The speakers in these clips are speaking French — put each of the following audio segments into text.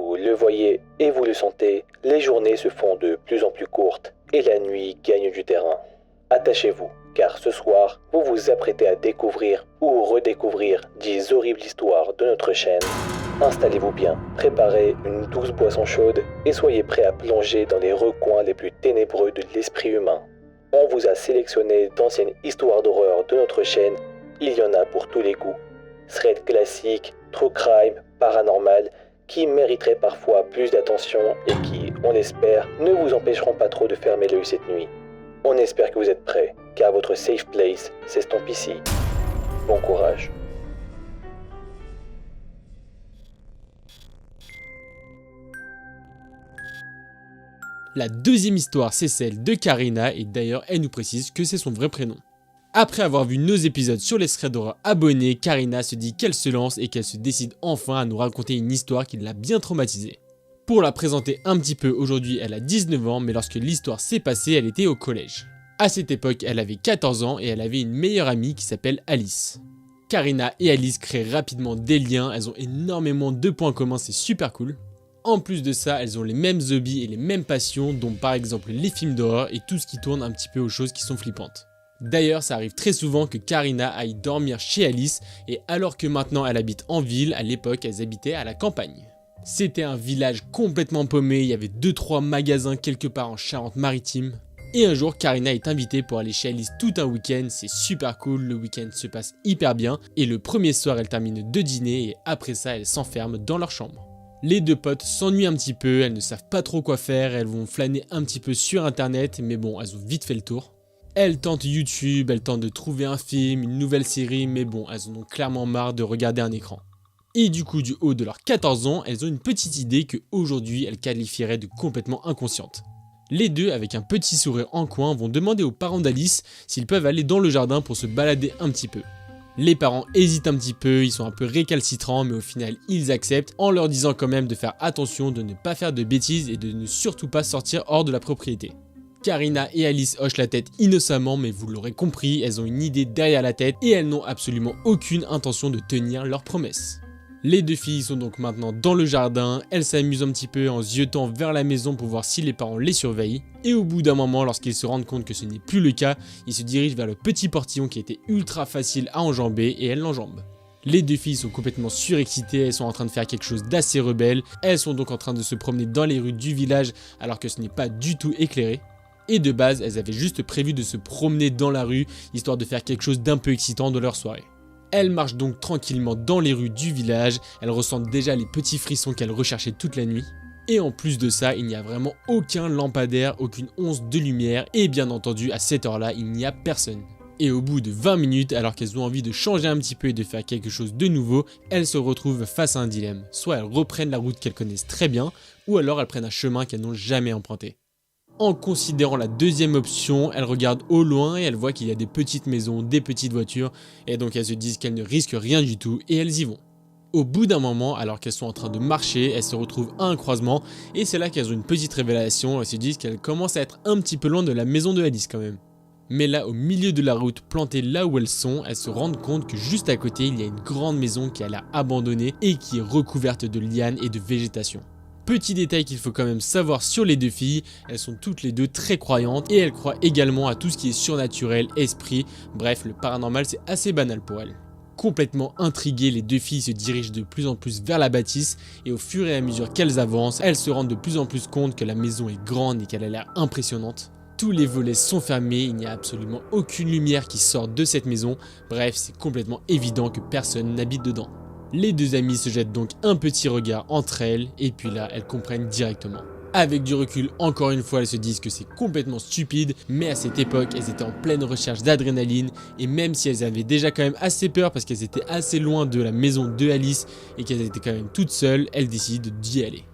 Vous le voyez et vous le sentez, les journées se font de plus en plus courtes et la nuit gagne du terrain. Attachez-vous, car ce soir, vous vous apprêtez à découvrir ou redécouvrir 10 horribles histoires de notre chaîne. Installez-vous bien, préparez une douce boisson chaude et soyez prêts à plonger dans les recoins les plus ténébreux de l'esprit humain. On vous a sélectionné d'anciennes histoires d'horreur de notre chaîne, il y en a pour tous les goûts. Threads classiques, true crime, paranormal, qui mériteraient parfois plus d'attention et qui, on l'espère, ne vous empêcheront pas trop de fermer l'œil cette nuit. On espère que vous êtes prêts, car votre safe place s'estompe ici. Bon courage. La deuxième histoire, c'est celle de Karina, et d'ailleurs elle nous précise que c'est son vrai prénom. Après avoir vu nos épisodes sur les threads d'horreur abonnés, Karina se dit qu'elle se lance et qu'elle se décide enfin à nous raconter une histoire qui l'a bien traumatisée. Pour la présenter un petit peu, aujourd'hui elle a 19 ans, mais lorsque l'histoire s'est passée, elle était au collège. À cette époque, elle avait 14 ans et elle avait une meilleure amie qui s'appelle Alice. Karina et Alice créent rapidement des liens, elles ont énormément de points communs, c'est super cool. En plus de ça, elles ont les mêmes hobbies et les mêmes passions, dont par exemple les films d'horreur et tout ce qui tourne un petit peu aux choses qui sont flippantes. D'ailleurs, ça arrive très souvent que Karina aille dormir chez Alice, et alors que maintenant elle habite en ville, à l'époque elles habitaient à la campagne. C'était un village complètement paumé, il y avait 2-3 magasins quelque part en Charente-Maritime. Et un jour, Karina est invitée pour aller chez Alice tout un week-end, c'est super cool, le week-end se passe hyper bien, et le premier soir elle termine de dîner et après ça elles s'enferment dans leur chambre. Les deux potes s'ennuient un petit peu, elles ne savent pas trop quoi faire, elles vont flâner un petit peu sur internet, mais bon, elles ont vite fait le tour. Elles tentent YouTube, elles tentent de trouver un film, une nouvelle série, mais bon, elles en ont clairement marre de regarder un écran. Et du coup, du haut de leurs 14 ans, elles ont une petite idée que aujourd'hui elles qualifieraient de complètement inconsciente. Les deux, avec un petit sourire en coin, vont demander aux parents d'Alice s'ils peuvent aller dans le jardin pour se balader un petit peu. Les parents hésitent un petit peu, ils sont un peu récalcitrants, mais au final ils acceptent en leur disant quand même de faire attention, de ne pas faire de bêtises et de ne surtout pas sortir hors de la propriété. Karina et Alice hochent la tête innocemment, mais vous l'aurez compris, elles ont une idée derrière la tête et elles n'ont absolument aucune intention de tenir leurs promesses. Les deux filles sont donc maintenant dans le jardin, elles s'amusent un petit peu en ziotant vers la maison pour voir si les parents les surveillent, et au bout d'un moment, lorsqu'ils se rendent compte que ce n'est plus le cas, ils se dirigent vers le petit portillon qui était ultra facile à enjamber et elles l'enjambent. Les deux filles sont complètement surexcitées, elles sont en train de faire quelque chose d'assez rebelle, elles sont donc en train de se promener dans les rues du village alors que ce n'est pas du tout éclairé. Et de base, elles avaient juste prévu de se promener dans la rue, histoire de faire quelque chose d'un peu excitant de leur soirée. Elles marchent donc tranquillement dans les rues du village, elles ressentent déjà les petits frissons qu'elles recherchaient toute la nuit. Et en plus de ça, il n'y a vraiment aucun lampadaire, aucune once de lumière, et bien entendu, à cette heure-là, il n'y a personne. Et au bout de 20 minutes, alors qu'elles ont envie de changer un petit peu et de faire quelque chose de nouveau, elles se retrouvent face à un dilemme. Soit elles reprennent la route qu'elles connaissent très bien, ou alors elles prennent un chemin qu'elles n'ont jamais emprunté. En considérant la deuxième option, elles regardent au loin et elles voient qu'il y a des petites maisons, des petites voitures, et donc elles se disent qu'elles ne risquent rien du tout et elles y vont. Au bout d'un moment, alors qu'elles sont en train de marcher, elles se retrouvent à un croisement et c'est là qu'elles ont une petite révélation, elles se disent qu'elles commencent à être un petit peu loin de la maison de Alice quand même. Mais là, au milieu de la route, plantées là où elles se rendent compte que juste à côté, il y a une grande maison qui a l'air abandonnée et qui est recouverte de lianes et de végétation. Petit détail qu'il faut quand même savoir sur les deux filles, elles sont toutes les deux très croyantes et elles croient également à tout ce qui est surnaturel, esprit, bref le paranormal c'est assez banal pour elles. Complètement intriguées, les deux filles se dirigent de plus en plus vers la bâtisse et au fur et à mesure qu'elles avancent, elles se rendent de plus en plus compte que la maison est grande et qu'elle a l'air impressionnante. Tous les volets sont fermés, il n'y a absolument aucune lumière qui sort de cette maison, bref c'est complètement évident que personne n'habite dedans. Les deux amies se jettent donc un petit regard entre elles et puis là elles comprennent directement. Avec du recul, encore une fois elles se disent que c'est complètement stupide, mais à cette époque elles étaient en pleine recherche d'adrénaline et même si elles avaient déjà quand même assez peur parce qu'elles étaient assez loin de la maison de Alice et qu'elles étaient quand même toutes seules, elles décident d'y aller.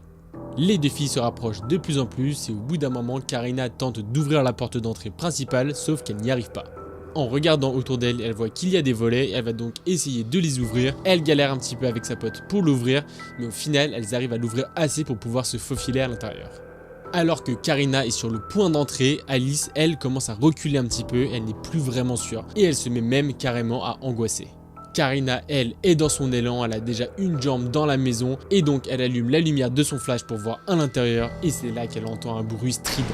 Les deux filles se rapprochent de plus en plus et au bout d'un moment Karina tente d'ouvrir la porte d'entrée principale sauf qu'elle n'y arrive pas. En regardant autour d'elle, elle voit qu'il y a des volets et elle va donc essayer de les ouvrir. Elle galère un petit peu avec sa pote pour l'ouvrir, mais au final, elles arrivent à l'ouvrir assez pour pouvoir se faufiler à l'intérieur. Alors que Karina est sur le point d'entrer, Alice, elle, commence à reculer un petit peu, elle n'est plus vraiment sûre et elle se met même carrément à angoisser. Karina, elle, est dans son élan, elle a déjà une jambe dans la maison et donc elle allume la lumière de son flash pour voir à l'intérieur et c'est là qu'elle entend un bruit strident.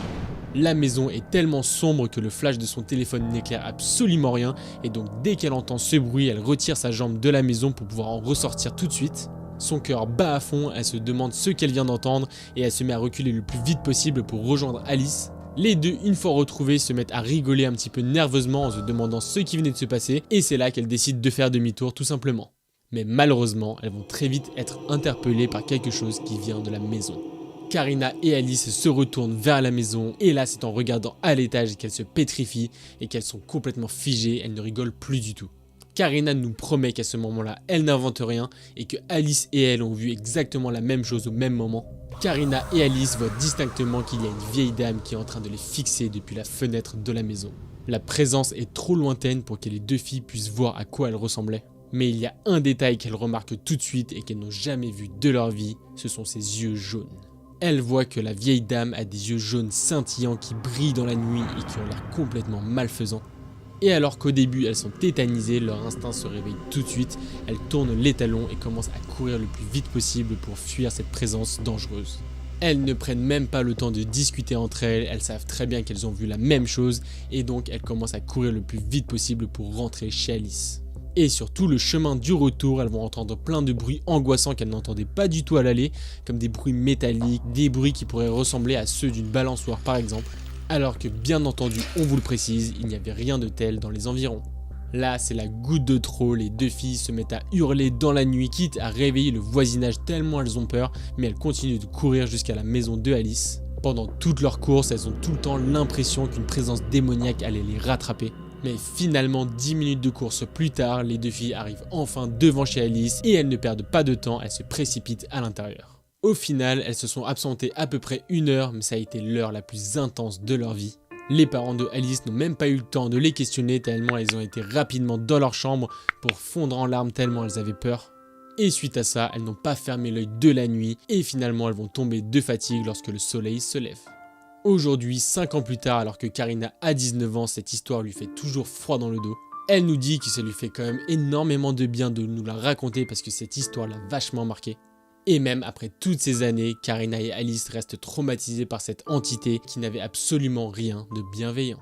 La maison est tellement sombre que le flash de son téléphone n'éclaire absolument rien et donc dès qu'elle entend ce bruit, elle retire sa jambe de la maison pour pouvoir en ressortir tout de suite. Son cœur bat à fond, elle se demande ce qu'elle vient d'entendre et elle se met à reculer le plus vite possible pour rejoindre Alice. Les deux, une fois retrouvés, se mettent à rigoler un petit peu nerveusement en se demandant ce qui venait de se passer et c'est là qu'elles décident de faire demi-tour tout simplement. Mais malheureusement, elles vont très vite être interpellées par quelque chose qui vient de la maison. Karina et Alice se retournent vers la maison et là c'est en regardant à l'étage qu'elles se pétrifient et qu'elles sont complètement figées, elles ne rigolent plus du tout. Karina nous promet qu'à ce moment-là, elle n'invente rien et que Alice et elle ont vu exactement la même chose au même moment. Karina et Alice voient distinctement qu'il y a une vieille dame qui est en train de les fixer depuis la fenêtre de la maison. La présence est trop lointaine pour que les deux filles puissent voir à quoi elle ressemblait. Mais il y a un détail qu'elles remarquent tout de suite et qu'elles n'ont jamais vu de leur vie, ce sont ses yeux jaunes. Elles voient que la vieille dame a des yeux jaunes scintillants qui brillent dans la nuit et qui ont l'air complètement malfaisants. Et alors qu'au début elles sont tétanisées, leur instinct se réveille tout de suite, elles tournent les talons et commencent à courir le plus vite possible pour fuir cette présence dangereuse. Elles ne prennent même pas le temps de discuter entre elles, elles savent très bien qu'elles ont vu la même chose et donc elles commencent à courir le plus vite possible pour rentrer chez Alice. Et sur tout le chemin du retour, elles vont entendre plein de bruits angoissants qu'elles n'entendaient pas du tout à l'aller, comme des bruits métalliques, des bruits qui pourraient ressembler à ceux d'une balançoire par exemple. Alors que bien entendu, on vous le précise, il n'y avait rien de tel dans les environs. Là, c'est la goutte de trop, les deux filles se mettent à hurler dans la nuit, quitte à réveiller le voisinage tellement elles ont peur, mais elles continuent de courir jusqu'à la maison de Alice. Pendant toute leur course, elles ont tout le temps l'impression qu'une présence démoniaque allait les rattraper. Mais finalement, 10 minutes de course plus tard, les deux filles arrivent enfin devant chez Alice et elles ne perdent pas de temps, elles se précipitent à l'intérieur. Au final, elles se sont absentées à peu près 1 heure, mais ça a été l'heure la plus intense de leur vie. Les parents de Alice n'ont même pas eu le temps de les questionner tellement elles ont été rapidement dans leur chambre pour fondre en larmes tellement elles avaient peur. Et suite à ça, elles n'ont pas fermé l'œil de la nuit et finalement elles vont tomber de fatigue lorsque le soleil se lève. Aujourd'hui, 5 ans plus tard, alors que Karina a 19 ans, cette histoire lui fait toujours froid dans le dos. Elle nous dit que ça lui fait quand même énormément de bien de nous la raconter parce que cette histoire l'a vachement marquée. Et même après toutes ces années, Karina et Alice restent traumatisées par cette entité qui n'avait absolument rien de bienveillant.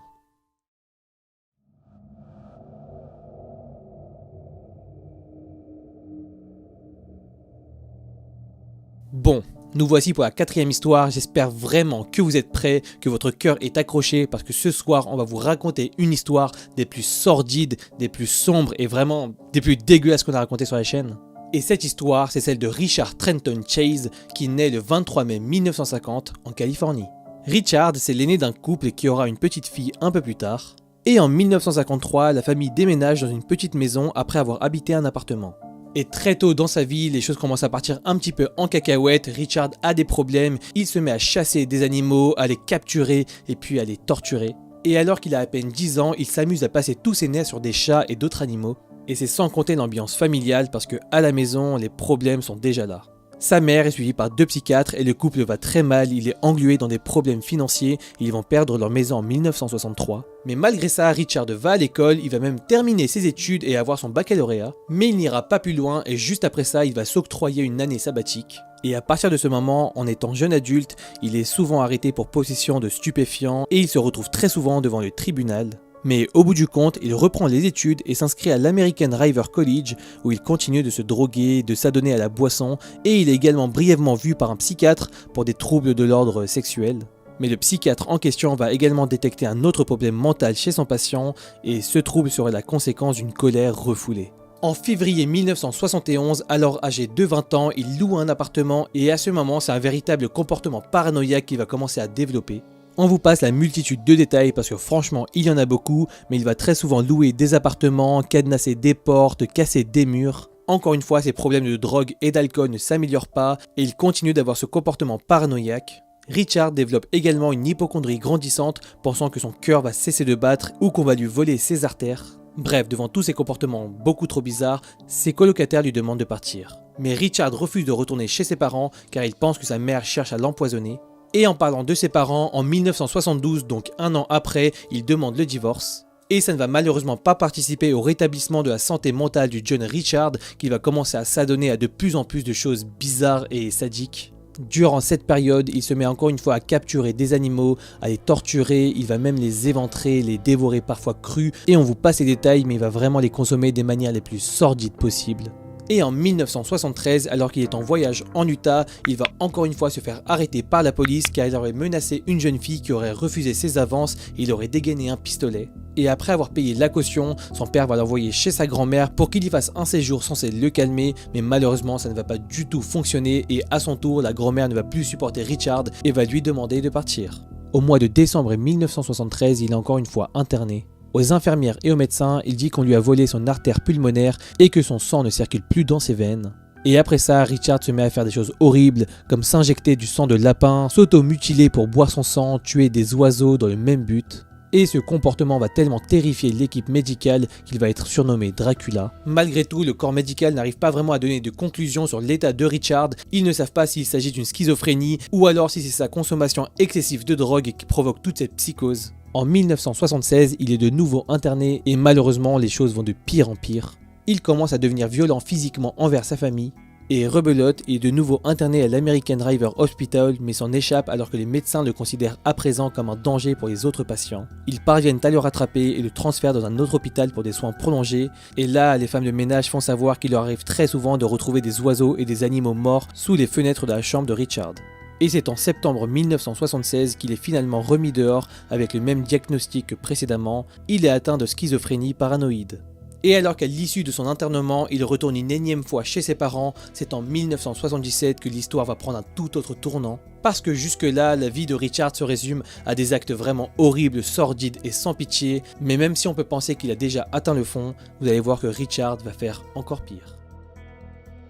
Bon, nous voici pour la 4e histoire, j'espère vraiment que vous êtes prêts, que votre cœur est accroché parce que ce soir on va vous raconter une histoire des plus sordides, des plus sombres et vraiment des plus dégueulasses qu'on a racontées sur la chaîne. Et cette histoire, c'est celle de Richard Trenton Chase qui naît le 23 mai 1950 en Californie. Richard, c'est l'aîné d'un couple qui aura une petite fille un peu plus tard. Et en 1953, la famille déménage dans une petite maison après avoir habité un appartement. Et très tôt dans sa vie, les choses commencent à partir un petit peu en cacahuète. Richard a des problèmes, il se met à chasser des animaux, à les capturer et puis à les torturer. Et alors qu'il a à peine 10 ans, il s'amuse à passer tous ses nerfs sur des chats et d'autres animaux. Et c'est sans compter l'ambiance familiale parce que à la maison, les problèmes sont déjà là. Sa mère est suivie par 2 psychiatres et le couple va très mal, il est englué dans des problèmes financiers, ils vont perdre leur maison en 1963. Mais malgré ça, Richard va à l'école, il va même terminer ses études et avoir son baccalauréat, mais il n'ira pas plus loin et juste après ça, il va s'octroyer une année sabbatique. Et à partir de ce moment, en étant jeune adulte, il est souvent arrêté pour possession de stupéfiants et il se retrouve très souvent devant le tribunal. Mais au bout du compte, il reprend les études et s'inscrit à l'American River College où il continue de se droguer, de s'adonner à la boisson et il est également brièvement vu par un psychiatre pour des troubles de l'ordre sexuel. Mais le psychiatre en question va également détecter un autre problème mental chez son patient et ce trouble serait la conséquence d'une colère refoulée. En février 1971, alors âgé de 20 ans, il loue un appartement et à ce moment, c'est un véritable comportement paranoïaque qu'il va commencer à développer. On vous passe la multitude de détails parce que franchement il y en a beaucoup, mais il va très souvent louer des appartements, cadenasser des portes, casser des murs. Encore une fois, ses problèmes de drogue et d'alcool ne s'améliorent pas et il continue d'avoir ce comportement paranoïaque. Richard développe également une hypocondrie grandissante, pensant que son cœur va cesser de battre ou qu'on va lui voler ses artères. Bref, devant tous ces comportements beaucoup trop bizarres, ses colocataires lui demandent de partir. Mais Richard refuse de retourner chez ses parents car il pense que sa mère cherche à l'empoisonner. Et en parlant de ses parents, en 1972, donc 1 an après, il demande le divorce. Et ça ne va malheureusement pas participer au rétablissement de la santé mentale du jeune Richard, qui va commencer à s'adonner à de plus en plus de choses bizarres et sadiques. Durant cette période, il se met encore une fois à capturer des animaux, à les torturer, il va même les éventrer, les dévorer parfois crus, et on vous passe les détails, mais il va vraiment les consommer des manières les plus sordides possibles. Et en 1973, alors qu'il est en voyage en Utah, il va encore une fois se faire arrêter par la police car il aurait menacé une jeune fille qui aurait refusé ses avances et il aurait dégainé un pistolet. Et après avoir payé la caution, son père va l'envoyer chez sa grand-mère pour qu'il y fasse un séjour censé le calmer, mais malheureusement ça ne va pas du tout fonctionner et à son tour, la grand-mère ne va plus supporter Richard et va lui demander de partir. Au mois de décembre 1973, il est encore une fois interné. Aux infirmières et aux médecins, il dit qu'on lui a volé son artère pulmonaire et que son sang ne circule plus dans ses veines. Et après ça, Richard se met à faire des choses horribles, comme s'injecter du sang de lapin, s'auto-mutiler pour boire son sang, tuer des oiseaux dans le même but. Et ce comportement va tellement terrifier l'équipe médicale qu'il va être surnommé Dracula. Malgré tout, le corps médical n'arrive pas vraiment à donner de conclusion sur l'état de Richard. Ils ne savent pas s'il s'agit d'une schizophrénie ou alors si c'est sa consommation excessive de drogue qui provoque toute cette psychose. En 1976, il est de nouveau interné et malheureusement les choses vont de pire en pire. Il commence à devenir violent physiquement envers sa famille et rebelote et est de nouveau interné à l'American River Hospital mais s'en échappe alors que les médecins le considèrent à présent comme un danger pour les autres patients. Ils parviennent à le rattraper et le transfèrent dans un autre hôpital pour des soins prolongés et là les femmes de ménage font savoir qu'il leur arrive très souvent de retrouver des oiseaux et des animaux morts sous les fenêtres de la chambre de Richard. Et c'est en septembre 1976 qu'il est finalement remis dehors avec le même diagnostic que précédemment, il est atteint de schizophrénie paranoïde. Et alors qu'à l'issue de son internement, il retourne une énième fois chez ses parents, c'est en 1977 que l'histoire va prendre un tout autre tournant. Parce que jusque-là, la vie de Richard se résume à des actes vraiment horribles, sordides et sans pitié, mais même si on peut penser qu'il a déjà atteint le fond, vous allez voir que Richard va faire encore pire.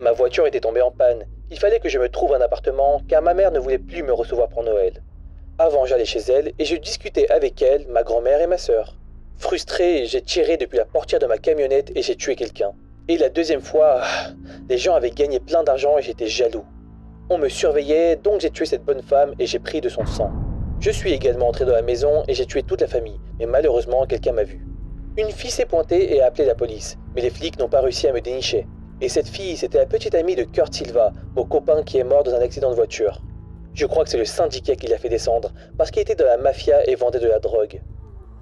Ma voiture était tombée en panne. Il fallait que je me trouve un appartement car ma mère ne voulait plus me recevoir pour Noël. Avant, j'allais chez elle et je discutais avec elle, ma grand-mère et ma sœur. Frustré, j'ai tiré depuis la portière de ma camionnette et j'ai tué quelqu'un. Et la deuxième fois, les gens avaient gagné plein d'argent et j'étais jaloux. On me surveillait, donc j'ai tué cette bonne femme et j'ai pris de son sang. Je suis également entré dans la maison et j'ai tué toute la famille, mais malheureusement, quelqu'un m'a vu. Une fille s'est pointée et a appelé la police, mais les flics n'ont pas réussi à me dénicher. Et cette fille, c'était la petite amie de Kurt Silva, mon copain qui est mort dans un accident de voiture. Je crois que c'est le syndicat qui l'a fait descendre, parce qu'il était dans la mafia et vendait de la drogue.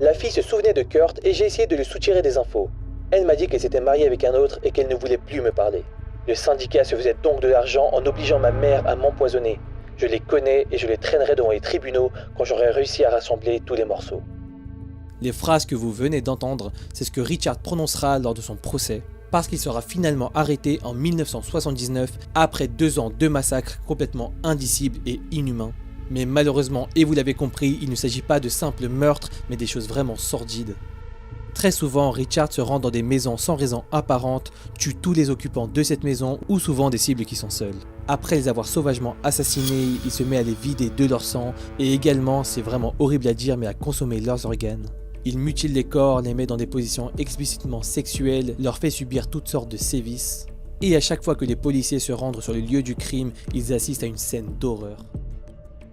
La fille se souvenait de Kurt et j'ai essayé de lui soutirer des infos. Elle m'a dit qu'elle s'était mariée avec un autre et qu'elle ne voulait plus me parler. Le syndicat se faisait donc de l'argent en obligeant ma mère à m'empoisonner. Je les connais et je les traînerai devant les tribunaux quand j'aurai réussi à rassembler tous les morceaux. Les phrases que vous venez d'entendre, c'est ce que Richard prononcera lors de son procès, parce qu'il sera finalement arrêté en 1979 après 2 ans de massacres complètement indicibles et inhumains. Mais malheureusement, et vous l'avez compris, il ne s'agit pas de simples meurtres, mais des choses vraiment sordides. Très souvent, Richard se rend dans des maisons sans raison apparente, tue tous les occupants de cette maison ou souvent des cibles qui sont seules. Après les avoir sauvagement assassinés, il se met à les vider de leur sang et également, c'est vraiment horrible à dire, mais à consommer leurs organes. Il mutile les corps, les met dans des positions explicitement sexuelles, leur fait subir toutes sortes de sévices. Et à chaque fois que les policiers se rendent sur le lieu du crime, ils assistent à une scène d'horreur.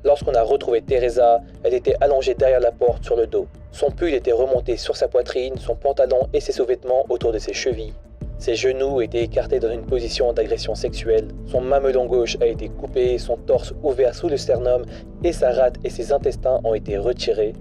Lorsqu'on a retrouvé Teresa, elle était allongée derrière la porte sur le dos. Son pull était remonté sur sa poitrine, son pantalon et ses sous-vêtements autour de ses chevilles. Ses genoux étaient écartés dans une position d'agression sexuelle. Son mamelon gauche a été coupé, son torse ouvert sous le sternum et sa rate et ses intestins ont été retirés.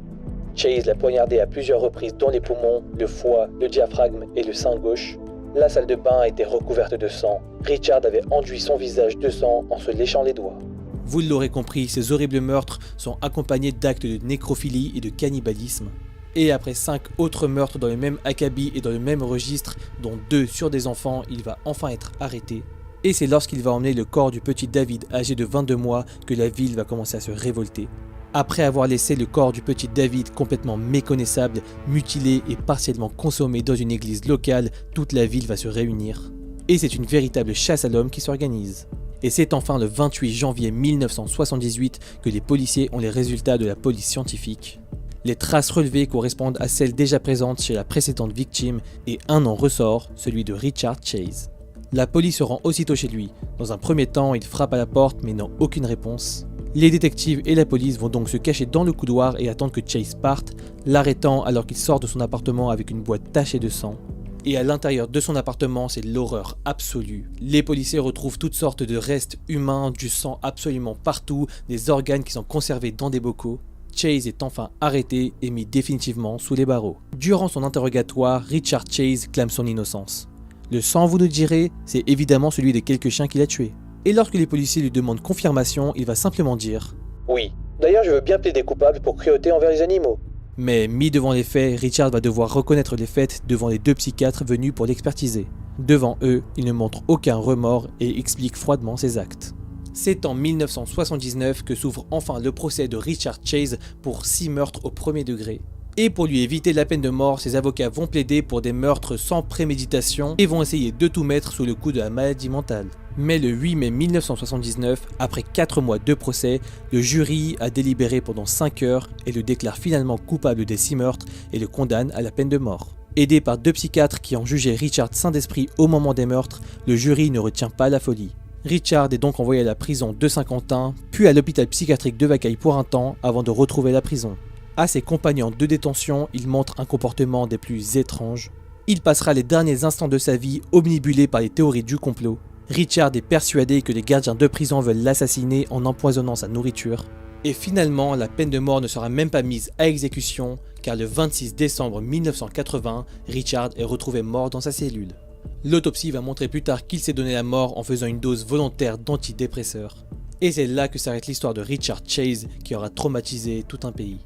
Chase l'a poignardé à plusieurs reprises dans les poumons, le foie, le diaphragme et le sein gauche. La salle de bain était recouverte de sang. Richard avait enduit son visage de sang en se léchant les doigts. Vous l'aurez compris, ces horribles meurtres sont accompagnés d'actes de nécrophilie et de cannibalisme. Et après 5 autres meurtres dans le même acabit et dans le même registre, dont 2 sur des enfants, il va enfin être arrêté. Et c'est lorsqu'il va emmener le corps du petit David âgé de 22 mois que la ville va commencer à se révolter. Après avoir laissé le corps du petit David complètement méconnaissable, mutilé et partiellement consommé dans une église locale, toute la ville va se réunir. Et c'est une véritable chasse à l'homme qui s'organise. Et c'est enfin le 28 janvier 1978 que les policiers ont les résultats de la police scientifique. Les traces relevées correspondent à celles déjà présentes chez la précédente victime et un nom ressort, celui de Richard Chase. La police se rend aussitôt chez lui. Dans un premier temps, il frappe à la porte mais n'a aucune réponse. Les détectives et la police vont donc se cacher dans le couloir et attendre que Chase parte, l'arrêtant alors qu'il sort de son appartement avec une boîte tachée de sang. Et à l'intérieur de son appartement, c'est l'horreur absolue. Les policiers retrouvent toutes sortes de restes humains, du sang absolument partout, des organes qui sont conservés dans des bocaux. Chase est enfin arrêté et mis définitivement sous les barreaux. Durant son interrogatoire, Richard Chase clame son innocence. Le sang, vous nous direz, c'est évidemment celui des quelques chiens qu'il a tués. Et lorsque les policiers lui demandent confirmation, il va simplement dire « Oui. D'ailleurs, je veux bien plaider coupable pour cruauté envers les animaux. » Mais mis devant les faits, Richard va devoir reconnaître les faits devant les 2 psychiatres venus pour l'expertiser. Devant eux, il ne montre aucun remords et explique froidement ses actes. C'est en 1979 que s'ouvre enfin le procès de Richard Chase pour 6 meurtres au premier degré. Et pour lui éviter la peine de mort, ses avocats vont plaider pour des meurtres sans préméditation et vont essayer de tout mettre sous le coup de la maladie mentale. Mais le 8 mai 1979, après 4 mois de procès, le jury a délibéré pendant 5 heures et le déclare finalement coupable des 6 meurtres et le condamne à la peine de mort. Aidé par 2 psychiatres qui ont jugé Richard sain d'esprit au moment des meurtres, le jury ne retient pas la folie. Richard est donc envoyé à la prison de Saint-Quentin, puis à l'hôpital psychiatrique de Vacaille pour un temps avant de retrouver la prison. À ses compagnons de détention, il montre un comportement des plus étranges. Il passera les derniers instants de sa vie omnibulé par les théories du complot. Richard est persuadé que les gardiens de prison veulent l'assassiner en empoisonnant sa nourriture. Et finalement, la peine de mort ne sera même pas mise à exécution, car le 26 décembre 1980, Richard est retrouvé mort dans sa cellule. L'autopsie va montrer plus tard qu'il s'est donné la mort en faisant une dose volontaire d'antidépresseurs. Et c'est là que s'arrête l'histoire de Richard Chase, qui aura traumatisé tout un pays.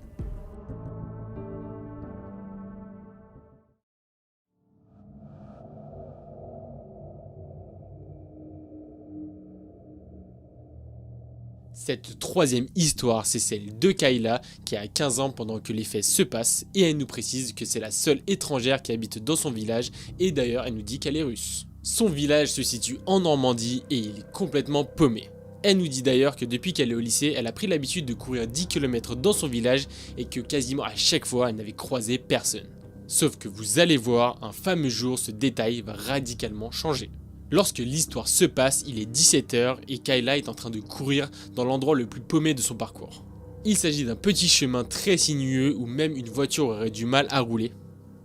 Cette troisième histoire, c'est celle de Kayla qui a 15 ans pendant que les faits se passent et elle nous précise que c'est la seule étrangère qui habite dans son village et d'ailleurs elle nous dit qu'elle est russe. Son village se situe en Normandie et il est complètement paumé. Elle nous dit d'ailleurs que depuis qu'elle est au lycée, elle a pris l'habitude de courir 10 km dans son village et que quasiment à chaque fois elle n'avait croisé personne. Sauf que vous allez voir, un fameux jour ce détail va radicalement changer. Lorsque l'histoire se passe, il est 17 h et Kayla est en train de courir dans l'endroit le plus paumé de son parcours. Il s'agit d'un petit chemin très sinueux où même une voiture aurait du mal à rouler.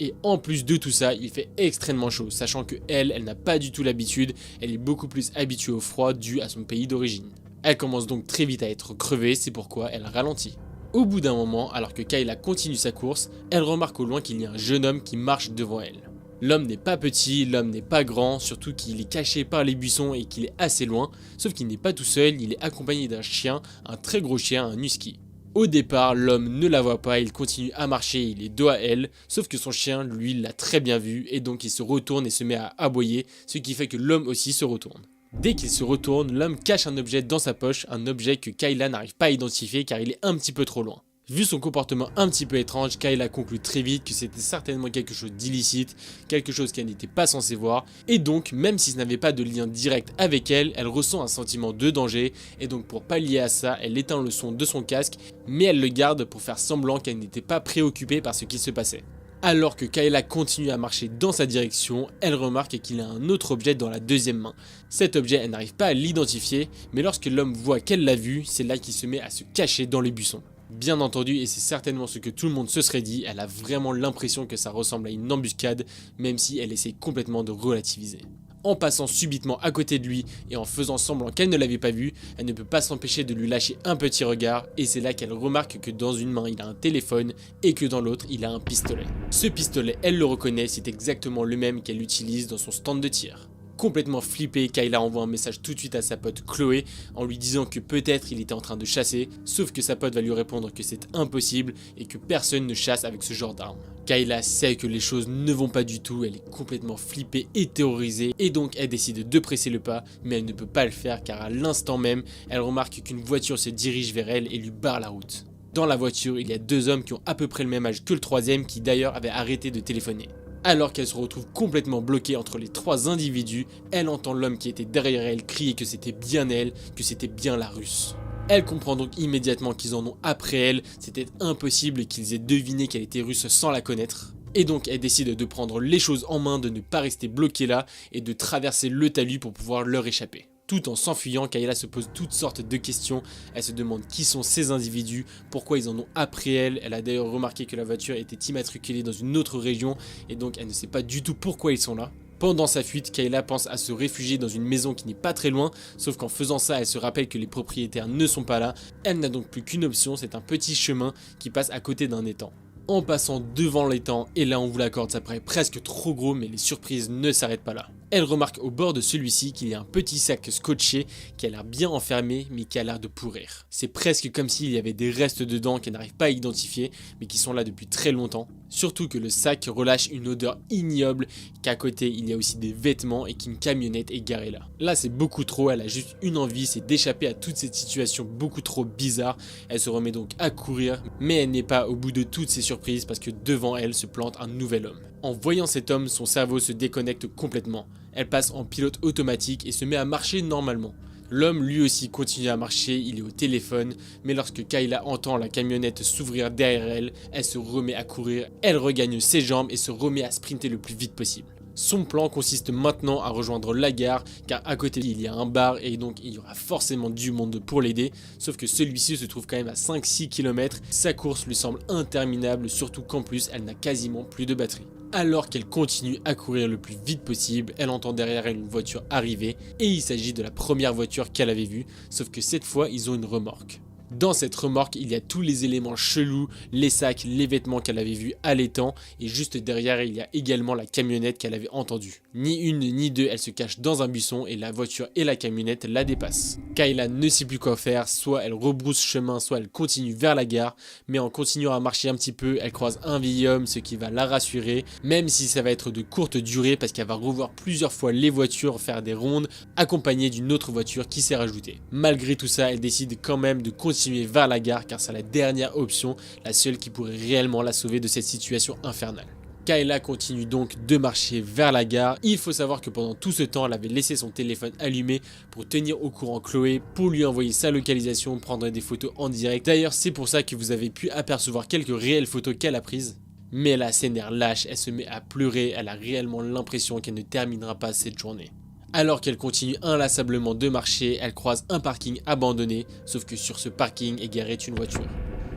Et en plus de tout ça, il fait extrêmement chaud, sachant que elle n'a pas du tout l'habitude, elle est beaucoup plus habituée au froid dû à son pays d'origine. Elle commence donc très vite à être crevée, c'est pourquoi elle ralentit. Au bout d'un moment, alors que Kayla continue sa course, elle remarque au loin qu'il y a un jeune homme qui marche devant elle. L'homme n'est pas petit, l'homme n'est pas grand, surtout qu'il est caché par les buissons et qu'il est assez loin, sauf qu'il n'est pas tout seul, il est accompagné d'un chien, un très gros chien, un husky. Au départ, l'homme ne la voit pas, il continue à marcher, il est dos à elle, sauf que son chien, lui, l'a très bien vu et donc il se retourne et se met à aboyer, ce qui fait que l'homme aussi se retourne. Dès qu'il se retourne, l'homme cache un objet dans sa poche, un objet que Kayla n'arrive pas à identifier car il est un petit peu trop loin. Vu son comportement un petit peu étrange, Kayla conclut très vite que c'était certainement quelque chose d'illicite, quelque chose qu'elle n'était pas censée voir, et donc même si ce n'avait pas de lien direct avec elle, elle ressent un sentiment de danger, et donc pour pallier à ça, elle éteint le son de son casque, mais elle le garde pour faire semblant qu'elle n'était pas préoccupée par ce qui se passait. Alors que Kayla continue à marcher dans sa direction, elle remarque qu'il a un autre objet dans la deuxième main. Cet objet, elle n'arrive pas à l'identifier, mais lorsque l'homme voit qu'elle l'a vu, c'est là qu'il se met à se cacher dans les buissons. Bien entendu, et c'est certainement ce que tout le monde se serait dit, elle a vraiment l'impression que ça ressemble à une embuscade, même si elle essaie complètement de relativiser. En passant subitement à côté de lui et en faisant semblant qu'elle ne l'avait pas vu, elle ne peut pas s'empêcher de lui lâcher un petit regard et c'est là qu'elle remarque que dans une main il a un téléphone et que dans l'autre il a un pistolet. Ce pistolet, elle le reconnaît, c'est exactement le même qu'elle utilise dans son stand de tir. Complètement flippée, Kayla envoie un message tout de suite à sa pote Chloé en lui disant que peut-être il était en train de chasser, sauf que sa pote va lui répondre que c'est impossible et que personne ne chasse avec ce genre d'arme. Kayla sait que les choses ne vont pas du tout, elle est complètement flippée et terrorisée et donc elle décide de presser le pas, mais elle ne peut pas le faire car à l'instant même, elle remarque qu'une voiture se dirige vers elle et lui barre la route. Dans la voiture, il y a 2 hommes qui ont à peu près le même âge que le troisième qui d'ailleurs avait arrêté de téléphoner. Alors qu'elle se retrouve complètement bloquée entre les 3 individus, elle entend l'homme qui était derrière elle crier que c'était bien elle, que c'était bien la russe. Elle comprend donc immédiatement qu'ils en ont après elle, c'était impossible qu'ils aient deviné qu'elle était russe sans la connaître. Et donc elle décide de prendre les choses en main, de ne pas rester bloquée là et de traverser le talus pour pouvoir leur échapper. Tout en s'enfuyant, Kayla se pose toutes sortes de questions. Elle se demande qui sont ces individus, pourquoi ils en ont après elle. Elle a d'ailleurs remarqué que la voiture était immatriculée dans une autre région et donc elle ne sait pas du tout pourquoi ils sont là. Pendant sa fuite, Kayla pense à se réfugier dans une maison qui n'est pas très loin, sauf qu'en faisant ça, elle se rappelle que les propriétaires ne sont pas là. Elle n'a donc plus qu'une option, c'est un petit chemin qui passe à côté d'un étang. En passant devant l'étang, et là on vous l'accorde, ça paraît presque trop gros, mais les surprises ne s'arrêtent pas là. Elle remarque au bord de celui-ci qu'il y a un petit sac scotché qui a l'air bien enfermé mais qui a l'air de pourrir. C'est presque comme s'il y avait des restes dedans qu'elle n'arrive pas à identifier mais qui sont là depuis très longtemps. Surtout que le sac relâche une odeur ignoble, qu'à côté il y a aussi des vêtements et qu'une camionnette est garée là. Là c'est beaucoup trop, elle a juste une envie, c'est d'échapper à toute cette situation beaucoup trop bizarre. Elle se remet donc à courir mais elle n'est pas au bout de toutes ces surprises parce que devant elle se plante un nouvel homme. En voyant cet homme, son cerveau se déconnecte complètement. Elle passe en pilote automatique et se met à marcher normalement. L'homme lui aussi continue à marcher, il est au téléphone, mais lorsque Kayla entend la camionnette s'ouvrir derrière elle, elle se remet à courir, elle regagne ses jambes et se remet à sprinter le plus vite possible. Son plan consiste maintenant à rejoindre la gare car à côté il y a un bar et donc il y aura forcément du monde pour l'aider, sauf que celui-ci se trouve quand même à 5-6 km, sa course lui semble interminable surtout qu'en plus elle n'a quasiment plus de batterie. Alors qu'elle continue à courir le plus vite possible, elle entend derrière elle une voiture arriver et il s'agit de la première voiture qu'elle avait vue, sauf que cette fois ils ont une remorque. Dans cette remorque, il y a tous les éléments chelous, les sacs, les vêtements qu'elle avait vus à l'étang et juste derrière il y a également la camionnette qu'elle avait entendue. Ni une ni deux, elle se cache dans un buisson et la voiture et la camionnette la dépassent. Kayla ne sait plus quoi faire, soit elle rebrousse chemin, soit elle continue vers la gare, mais en continuant à marcher un petit peu, elle croise un vieil homme, ce qui va la rassurer, même si ça va être de courte durée parce qu'elle va revoir plusieurs fois les voitures faire des rondes, accompagnées d'une autre voiture qui s'est rajoutée. Malgré tout ça, elle décide quand même de continuer vers la gare car c'est la dernière option, la seule qui pourrait réellement la sauver de cette situation infernale. Kayla continue donc de marcher vers la gare. Il faut savoir que pendant tout ce temps, elle avait laissé son téléphone allumé pour tenir au courant Chloé, pour lui envoyer sa localisation, prendre des photos en direct. D'ailleurs, c'est pour ça que vous avez pu apercevoir quelques réelles photos qu'elle a prises. Mais là, ses nerfs lâchent, elle se met à pleurer, elle a réellement l'impression qu'elle ne terminera pas cette journée. Alors qu'elle continue inlassablement de marcher, elle croise un parking abandonné, sauf que sur ce parking est garée une voiture.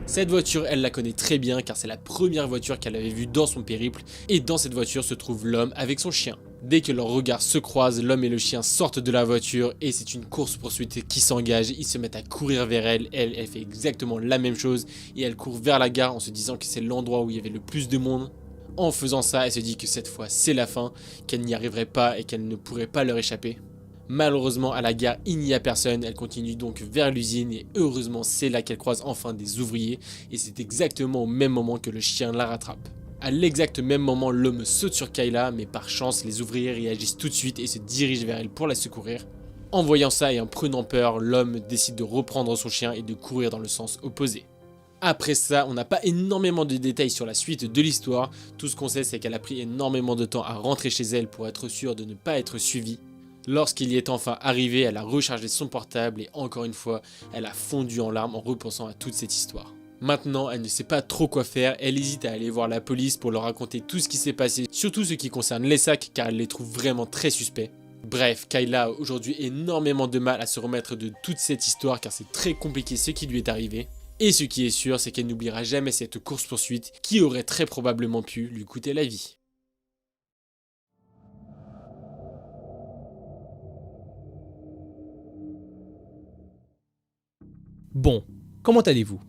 Cette voiture, elle la connaît très bien car c'est la première voiture qu'elle avait vue dans son périple et dans cette voiture se trouve l'homme avec son chien. Dès que leurs regards se croisent, l'homme et le chien sortent de la voiture et c'est une course-poursuite qui s'engage. Ils se mettent à courir vers elle, elle fait exactement la même chose et elle court vers la gare en se disant que c'est l'endroit où il y avait le plus de monde. En faisant ça, elle se dit que cette fois c'est la fin, qu'elle n'y arriverait pas et qu'elle ne pourrait pas leur échapper. Malheureusement à la gare il n'y a personne, elle continue donc vers l'usine et heureusement c'est là qu'elle croise enfin des ouvriers et c'est exactement au même moment que le chien la rattrape. À l'exact même moment l'homme saute sur Kayla mais par chance les ouvriers réagissent tout de suite et se dirigent vers elle pour la secourir. En voyant ça et en prenant peur, l'homme décide de reprendre son chien et de courir dans le sens opposé. Après ça, on n'a pas énormément de détails sur la suite de l'histoire, tout ce qu'on sait c'est qu'elle a pris énormément de temps à rentrer chez elle pour être sûre de ne pas être suivie. Lorsqu'il y est enfin arrivé, elle a rechargé son portable et encore une fois, elle a fondu en larmes en repensant à toute cette histoire. Maintenant, elle ne sait pas trop quoi faire, elle hésite à aller voir la police pour leur raconter tout ce qui s'est passé, surtout ce qui concerne les sacs car elle les trouve vraiment très suspects. Bref, Kayla a aujourd'hui énormément de mal à se remettre de toute cette histoire car c'est très compliqué ce qui lui est arrivé. Et ce qui est sûr, c'est qu'elle n'oubliera jamais cette course-poursuite qui aurait très probablement pu lui coûter la vie. Bon, comment allez-vous?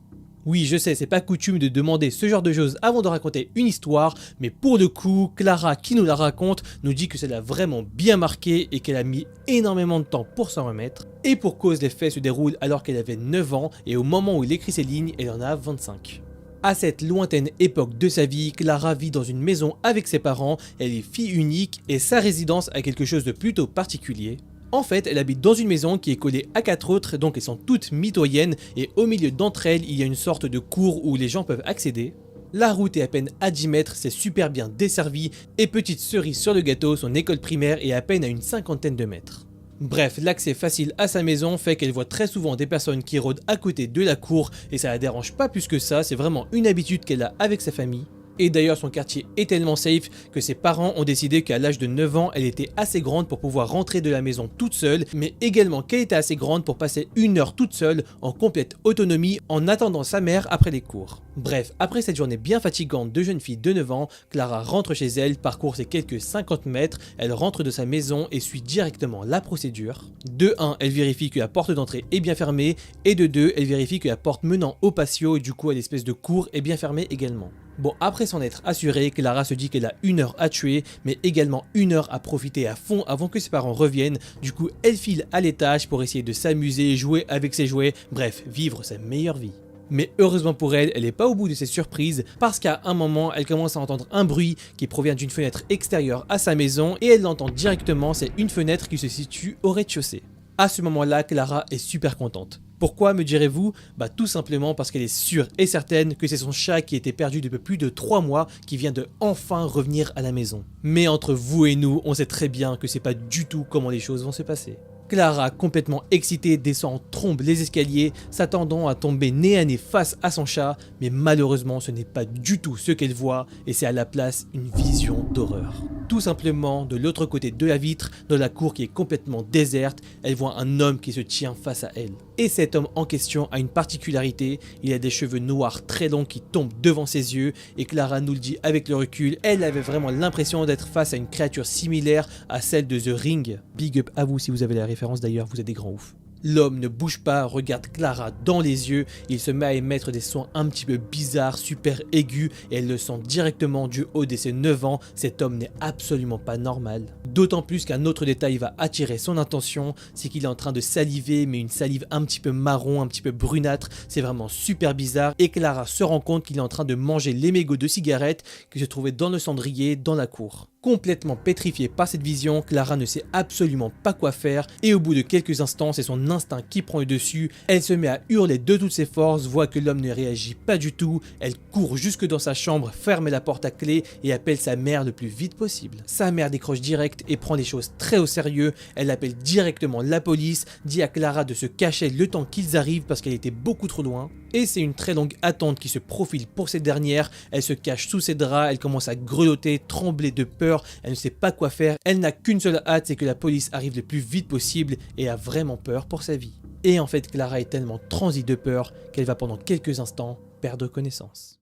Oui, je sais, c'est pas coutume de demander ce genre de choses avant de raconter une histoire, mais pour le coup, Clara qui nous la raconte nous dit que ça l'a vraiment bien marqué et qu'elle a mis énormément de temps pour s'en remettre. Et pour cause, les faits se déroulent alors qu'elle avait 9 ans et au moment où il écrit ses lignes, elle en a 25. À cette lointaine époque de sa vie, Clara vit dans une maison avec ses parents, elle est fille unique et sa résidence a quelque chose de plutôt particulier. En fait, elle habite dans une maison qui est collée à 4 autres, donc elles sont toutes mitoyennes et au milieu d'entre elles, il y a une sorte de cour où les gens peuvent accéder. La route est à peine à 10 mètres, c'est super bien desservi et petite cerise sur le gâteau, son école primaire est à peine à une cinquantaine de mètres. Bref, l'accès facile à sa maison fait qu'elle voit très souvent des personnes qui rôdent à côté de la cour et ça la dérange pas plus que ça, c'est vraiment une habitude qu'elle a avec sa famille. Et d'ailleurs son quartier est tellement safe que ses parents ont décidé qu'à l'âge de 9 ans, elle était assez grande pour pouvoir rentrer de la maison toute seule, mais également qu'elle était assez grande pour passer 1 heure toute seule en complète autonomie en attendant sa mère après les cours. Bref, après cette journée bien fatigante de jeune fille de 9 ans, Clara rentre chez elle, parcourt ses quelques 50 mètres, elle rentre de sa maison et suit directement la procédure. De 1, elle vérifie que la porte d'entrée est bien fermée, et de 2, elle vérifie que la porte menant au patio et du coup à l'espèce de cour est bien fermée également. Bon, après s'en être assurée, Clara se dit qu'elle a 1 heure à tuer, mais également 1 heure à profiter à fond avant que ses parents reviennent. Du coup, elle file à l'étage pour essayer de s'amuser, jouer avec ses jouets, bref, vivre sa meilleure vie. Mais heureusement pour elle, elle n'est pas au bout de ses surprises parce qu'à un moment, elle commence à entendre un bruit qui provient d'une fenêtre extérieure à sa maison et elle l'entend directement, c'est une fenêtre qui se situe au rez-de-chaussée. À ce moment-là, Clara est super contente. Pourquoi, me direz-vous? Bah tout simplement parce qu'elle est sûre et certaine que c'est son chat qui était perdu depuis plus de 3 mois qui vient de enfin revenir à la maison. Mais entre vous et nous, on sait très bien que c'est pas du tout comment les choses vont se passer. Clara, complètement excitée, descend en trombe les escaliers, s'attendant à tomber nez à nez face à son chat, mais malheureusement ce n'est pas du tout ce qu'elle voit et c'est à la place une vision d'horreur. Tout simplement, de l'autre côté de la vitre, dans la cour qui est complètement déserte, elle voit un homme qui se tient face à elle. Et cet homme en question a une particularité, il a des cheveux noirs très longs qui tombent devant ses yeux et Clara nous le dit avec le recul, elle avait vraiment l'impression d'être face à une créature similaire à celle de The Ring. Big up à vous si vous avez la référence d'ailleurs, vous êtes des grands ouf. L'homme ne bouge pas, regarde Clara dans les yeux, il se met à émettre des sons un petit peu bizarres, super aigus, et elle le sent directement du haut de ses 9 ans, cet homme n'est absolument pas normal. D'autant plus qu'un autre détail va attirer son attention, c'est qu'il est en train de saliver, mais une salive un petit peu marron, un petit peu brunâtre, c'est vraiment super bizarre, et Clara se rend compte qu'il est en train de manger les mégots de cigarettes qui se trouvaient dans le cendrier dans la cour. Complètement pétrifiée par cette vision, Clara ne sait absolument pas quoi faire et au bout de quelques instants, c'est son instinct qui prend le dessus. Elle se met à hurler de toutes ses forces, voit que l'homme ne réagit pas du tout. Elle court jusque dans sa chambre, ferme la porte à clé et appelle sa mère le plus vite possible. Sa mère décroche direct et prend les choses très au sérieux. Elle appelle directement la police, dit à Clara de se cacher le temps qu'ils arrivent parce qu'elle était beaucoup trop loin. Et c'est une très longue attente qui se profile pour cette dernière. Elle se cache sous ses draps, elle commence à grelotter, trembler de peur, elle ne sait pas quoi faire. Elle n'a qu'une seule hâte, c'est que la police arrive le plus vite possible et a vraiment peur pour sa vie. Et en fait, Clara est tellement transie de peur qu'elle va pendant quelques instants perdre connaissance.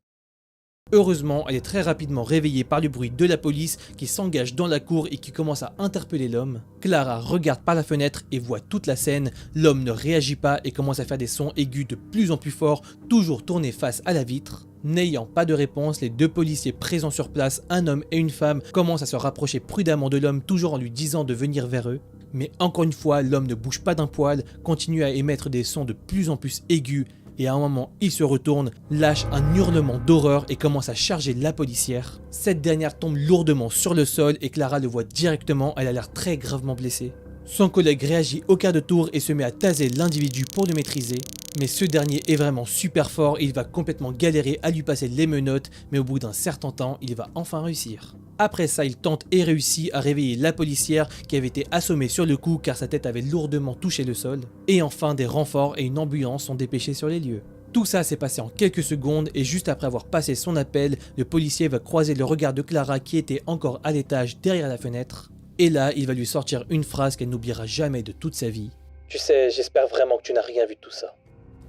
Heureusement, elle est très rapidement réveillée par le bruit de la police qui s'engage dans la cour et qui commence à interpeller l'homme. Clara regarde par la fenêtre et voit toute la scène. L'homme ne réagit pas et commence à faire des sons aigus de plus en plus forts, toujours tourné face à la vitre. N'ayant pas de réponse, les 2 policiers présents sur place, un homme et une femme, commencent à se rapprocher prudemment de l'homme, toujours en lui disant de venir vers eux. Mais encore une fois, l'homme ne bouge pas d'un poil, continue à émettre des sons de plus en plus aigus. Et à un moment, il se retourne, lâche un hurlement d'horreur et commence à charger la policière. Cette dernière tombe lourdement sur le sol et Clara le voit directement, elle a l'air très gravement blessée. Son collègue réagit au quart de tour et se met à taser l'individu pour le maîtriser. Mais ce dernier est vraiment super fort et il va complètement galérer à lui passer les menottes, mais au bout d'un certain temps, il va enfin réussir. Après ça, il tente et réussit à réveiller la policière qui avait été assommée sur le coup car sa tête avait lourdement touché le sol. Et enfin, des renforts et une ambulance sont dépêchés sur les lieux. Tout ça s'est passé en quelques secondes et juste après avoir passé son appel, le policier va croiser le regard de Clara qui était encore à l'étage derrière la fenêtre. Et là, il va lui sortir une phrase qu'elle n'oubliera jamais de toute sa vie. Tu sais, j'espère vraiment que tu n'as rien vu de tout ça.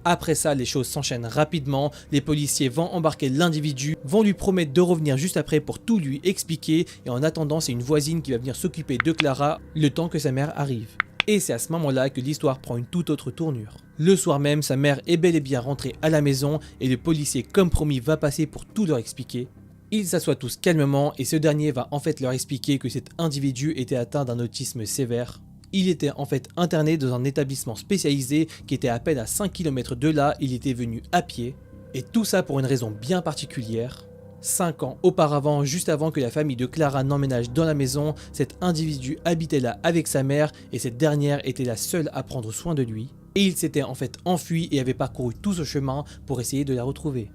Après ça, les choses s'enchaînent rapidement, les policiers vont embarquer l'individu, vont lui promettre de revenir juste après pour tout lui expliquer et en attendant, c'est une voisine qui va venir s'occuper de Clara le temps que sa mère arrive. Et c'est à ce moment-là que l'histoire prend une toute autre tournure. Le soir même, sa mère est bel et bien rentrée à la maison et le policier, comme promis, va passer pour tout leur expliquer. Ils s'assoient tous calmement et ce dernier va en fait leur expliquer que cet individu était atteint d'un autisme sévère. Il était en fait interné dans un établissement spécialisé qui était à peine à 5 km de là, il était venu à pied. Et tout ça pour une raison bien particulière. 5 ans auparavant, juste avant que la famille de Clara n'emménage dans la maison, cet individu habitait là avec sa mère et cette dernière était la seule à prendre soin de lui. Et il s'était en fait enfui et avait parcouru tout ce chemin pour essayer de la retrouver.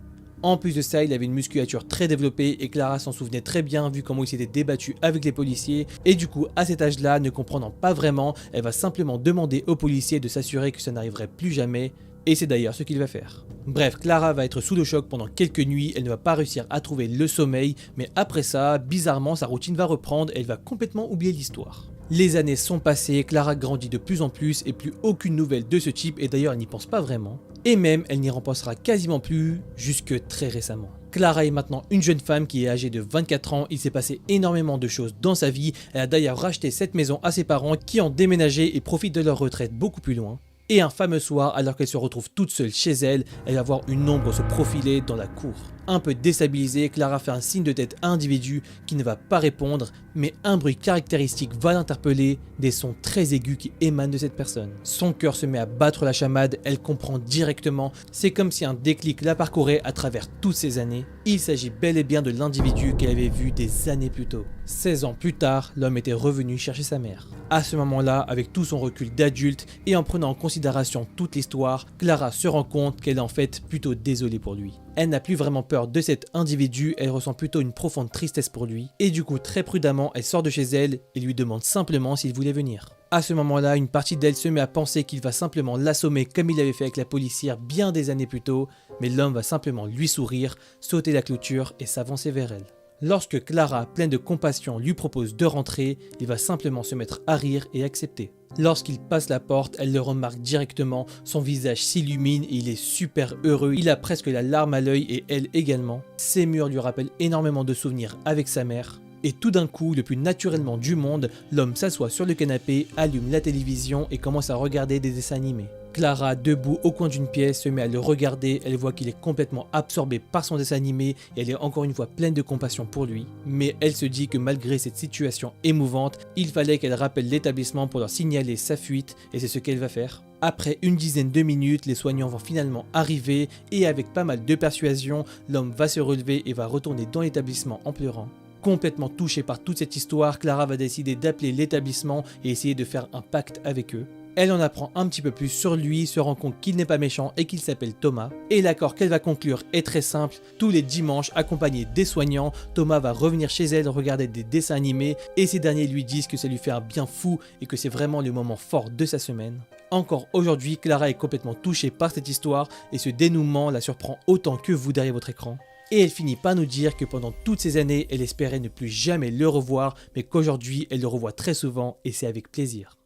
En plus de ça, il avait une musculature très développée et Clara s'en souvenait très bien vu comment il s'était débattu avec les policiers et du coup à cet âge-là, ne comprenant pas vraiment, elle va simplement demander aux policiers de s'assurer que ça n'arriverait plus jamais. Et c'est d'ailleurs ce qu'il va faire. Bref, Clara va être sous le choc pendant quelques nuits, elle ne va pas réussir à trouver le sommeil, mais après ça, bizarrement, sa routine va reprendre et elle va complètement oublier l'histoire. Les années sont passées, Clara grandit de plus en plus et plus aucune nouvelle de ce type, et d'ailleurs elle n'y pense pas vraiment. Et même, elle n'y repensera quasiment plus jusque très récemment. Clara est maintenant une jeune femme qui est âgée de 24 ans, il s'est passé énormément de choses dans sa vie, elle a d'ailleurs racheté cette maison à ses parents qui ont déménagé et profitent de leur retraite beaucoup plus loin. Et un fameux soir, alors qu'elle se retrouve toute seule chez elle, elle va voir une ombre se profiler dans la cour. Un peu déstabilisée, Clara fait un signe de tête à un individu qui ne va pas répondre, mais un bruit caractéristique va l'interpeller, des sons très aigus qui émanent de cette personne. Son cœur se met à battre la chamade, elle comprend directement, c'est comme si un déclic la parcourait à travers toutes ces années. Il s'agit bel et bien de l'individu qu'elle avait vu des années plus tôt. 16 ans plus tard, l'homme était revenu chercher sa mère. À ce moment-là, avec tout son recul d'adulte et en prenant en considération toute l'histoire, Clara se rend compte qu'elle est en fait plutôt désolée pour lui. Elle n'a plus vraiment peur de cet individu, elle ressent plutôt une profonde tristesse pour lui, et du coup très prudemment elle sort de chez elle et lui demande simplement s'il voulait venir. À ce moment-là, une partie d'elle se met à penser qu'il va simplement l'assommer comme il l'avait fait avec la policière bien des années plus tôt, mais l'homme va simplement lui sourire, sauter la clôture et s'avancer vers elle. Lorsque Clara, pleine de compassion, lui propose de rentrer, il va simplement se mettre à rire et accepter. Lorsqu'il passe la porte, elle le remarque directement, son visage s'illumine et il est super heureux, il a presque la larme à l'œil et elle également. Ces murs lui rappellent énormément de souvenirs avec sa mère. Et tout d'un coup, le plus naturellement du monde, l'homme s'assoit sur le canapé, allume la télévision et commence à regarder des dessins animés. Clara, debout au coin d'une pièce, se met à le regarder, elle voit qu'il est complètement absorbé par son dessin animé et elle est encore une fois pleine de compassion pour lui. Mais elle se dit que malgré cette situation émouvante, il fallait qu'elle rappelle l'établissement pour leur signaler sa fuite et c'est ce qu'elle va faire. Après une dizaine de minutes, les soignants vont finalement arriver et avec pas mal de persuasion, l'homme va se relever et va retourner dans l'établissement en pleurant. Complètement touchée par toute cette histoire, Clara va décider d'appeler l'établissement et essayer de faire un pacte avec eux. Elle en apprend un petit peu plus sur lui, se rend compte qu'il n'est pas méchant et qu'il s'appelle Thomas. Et l'accord qu'elle va conclure est très simple, tous les dimanches, accompagné des soignants, Thomas va revenir chez elle regarder des dessins animés et ces derniers lui disent que ça lui fait un bien fou et que c'est vraiment le moment fort de sa semaine. Encore aujourd'hui, Clara est complètement touchée par cette histoire et ce dénouement la surprend autant que vous derrière votre écran. Et elle finit par nous dire que pendant toutes ces années, elle espérait ne plus jamais le revoir, mais qu'aujourd'hui, elle le revoit très souvent et c'est avec plaisir.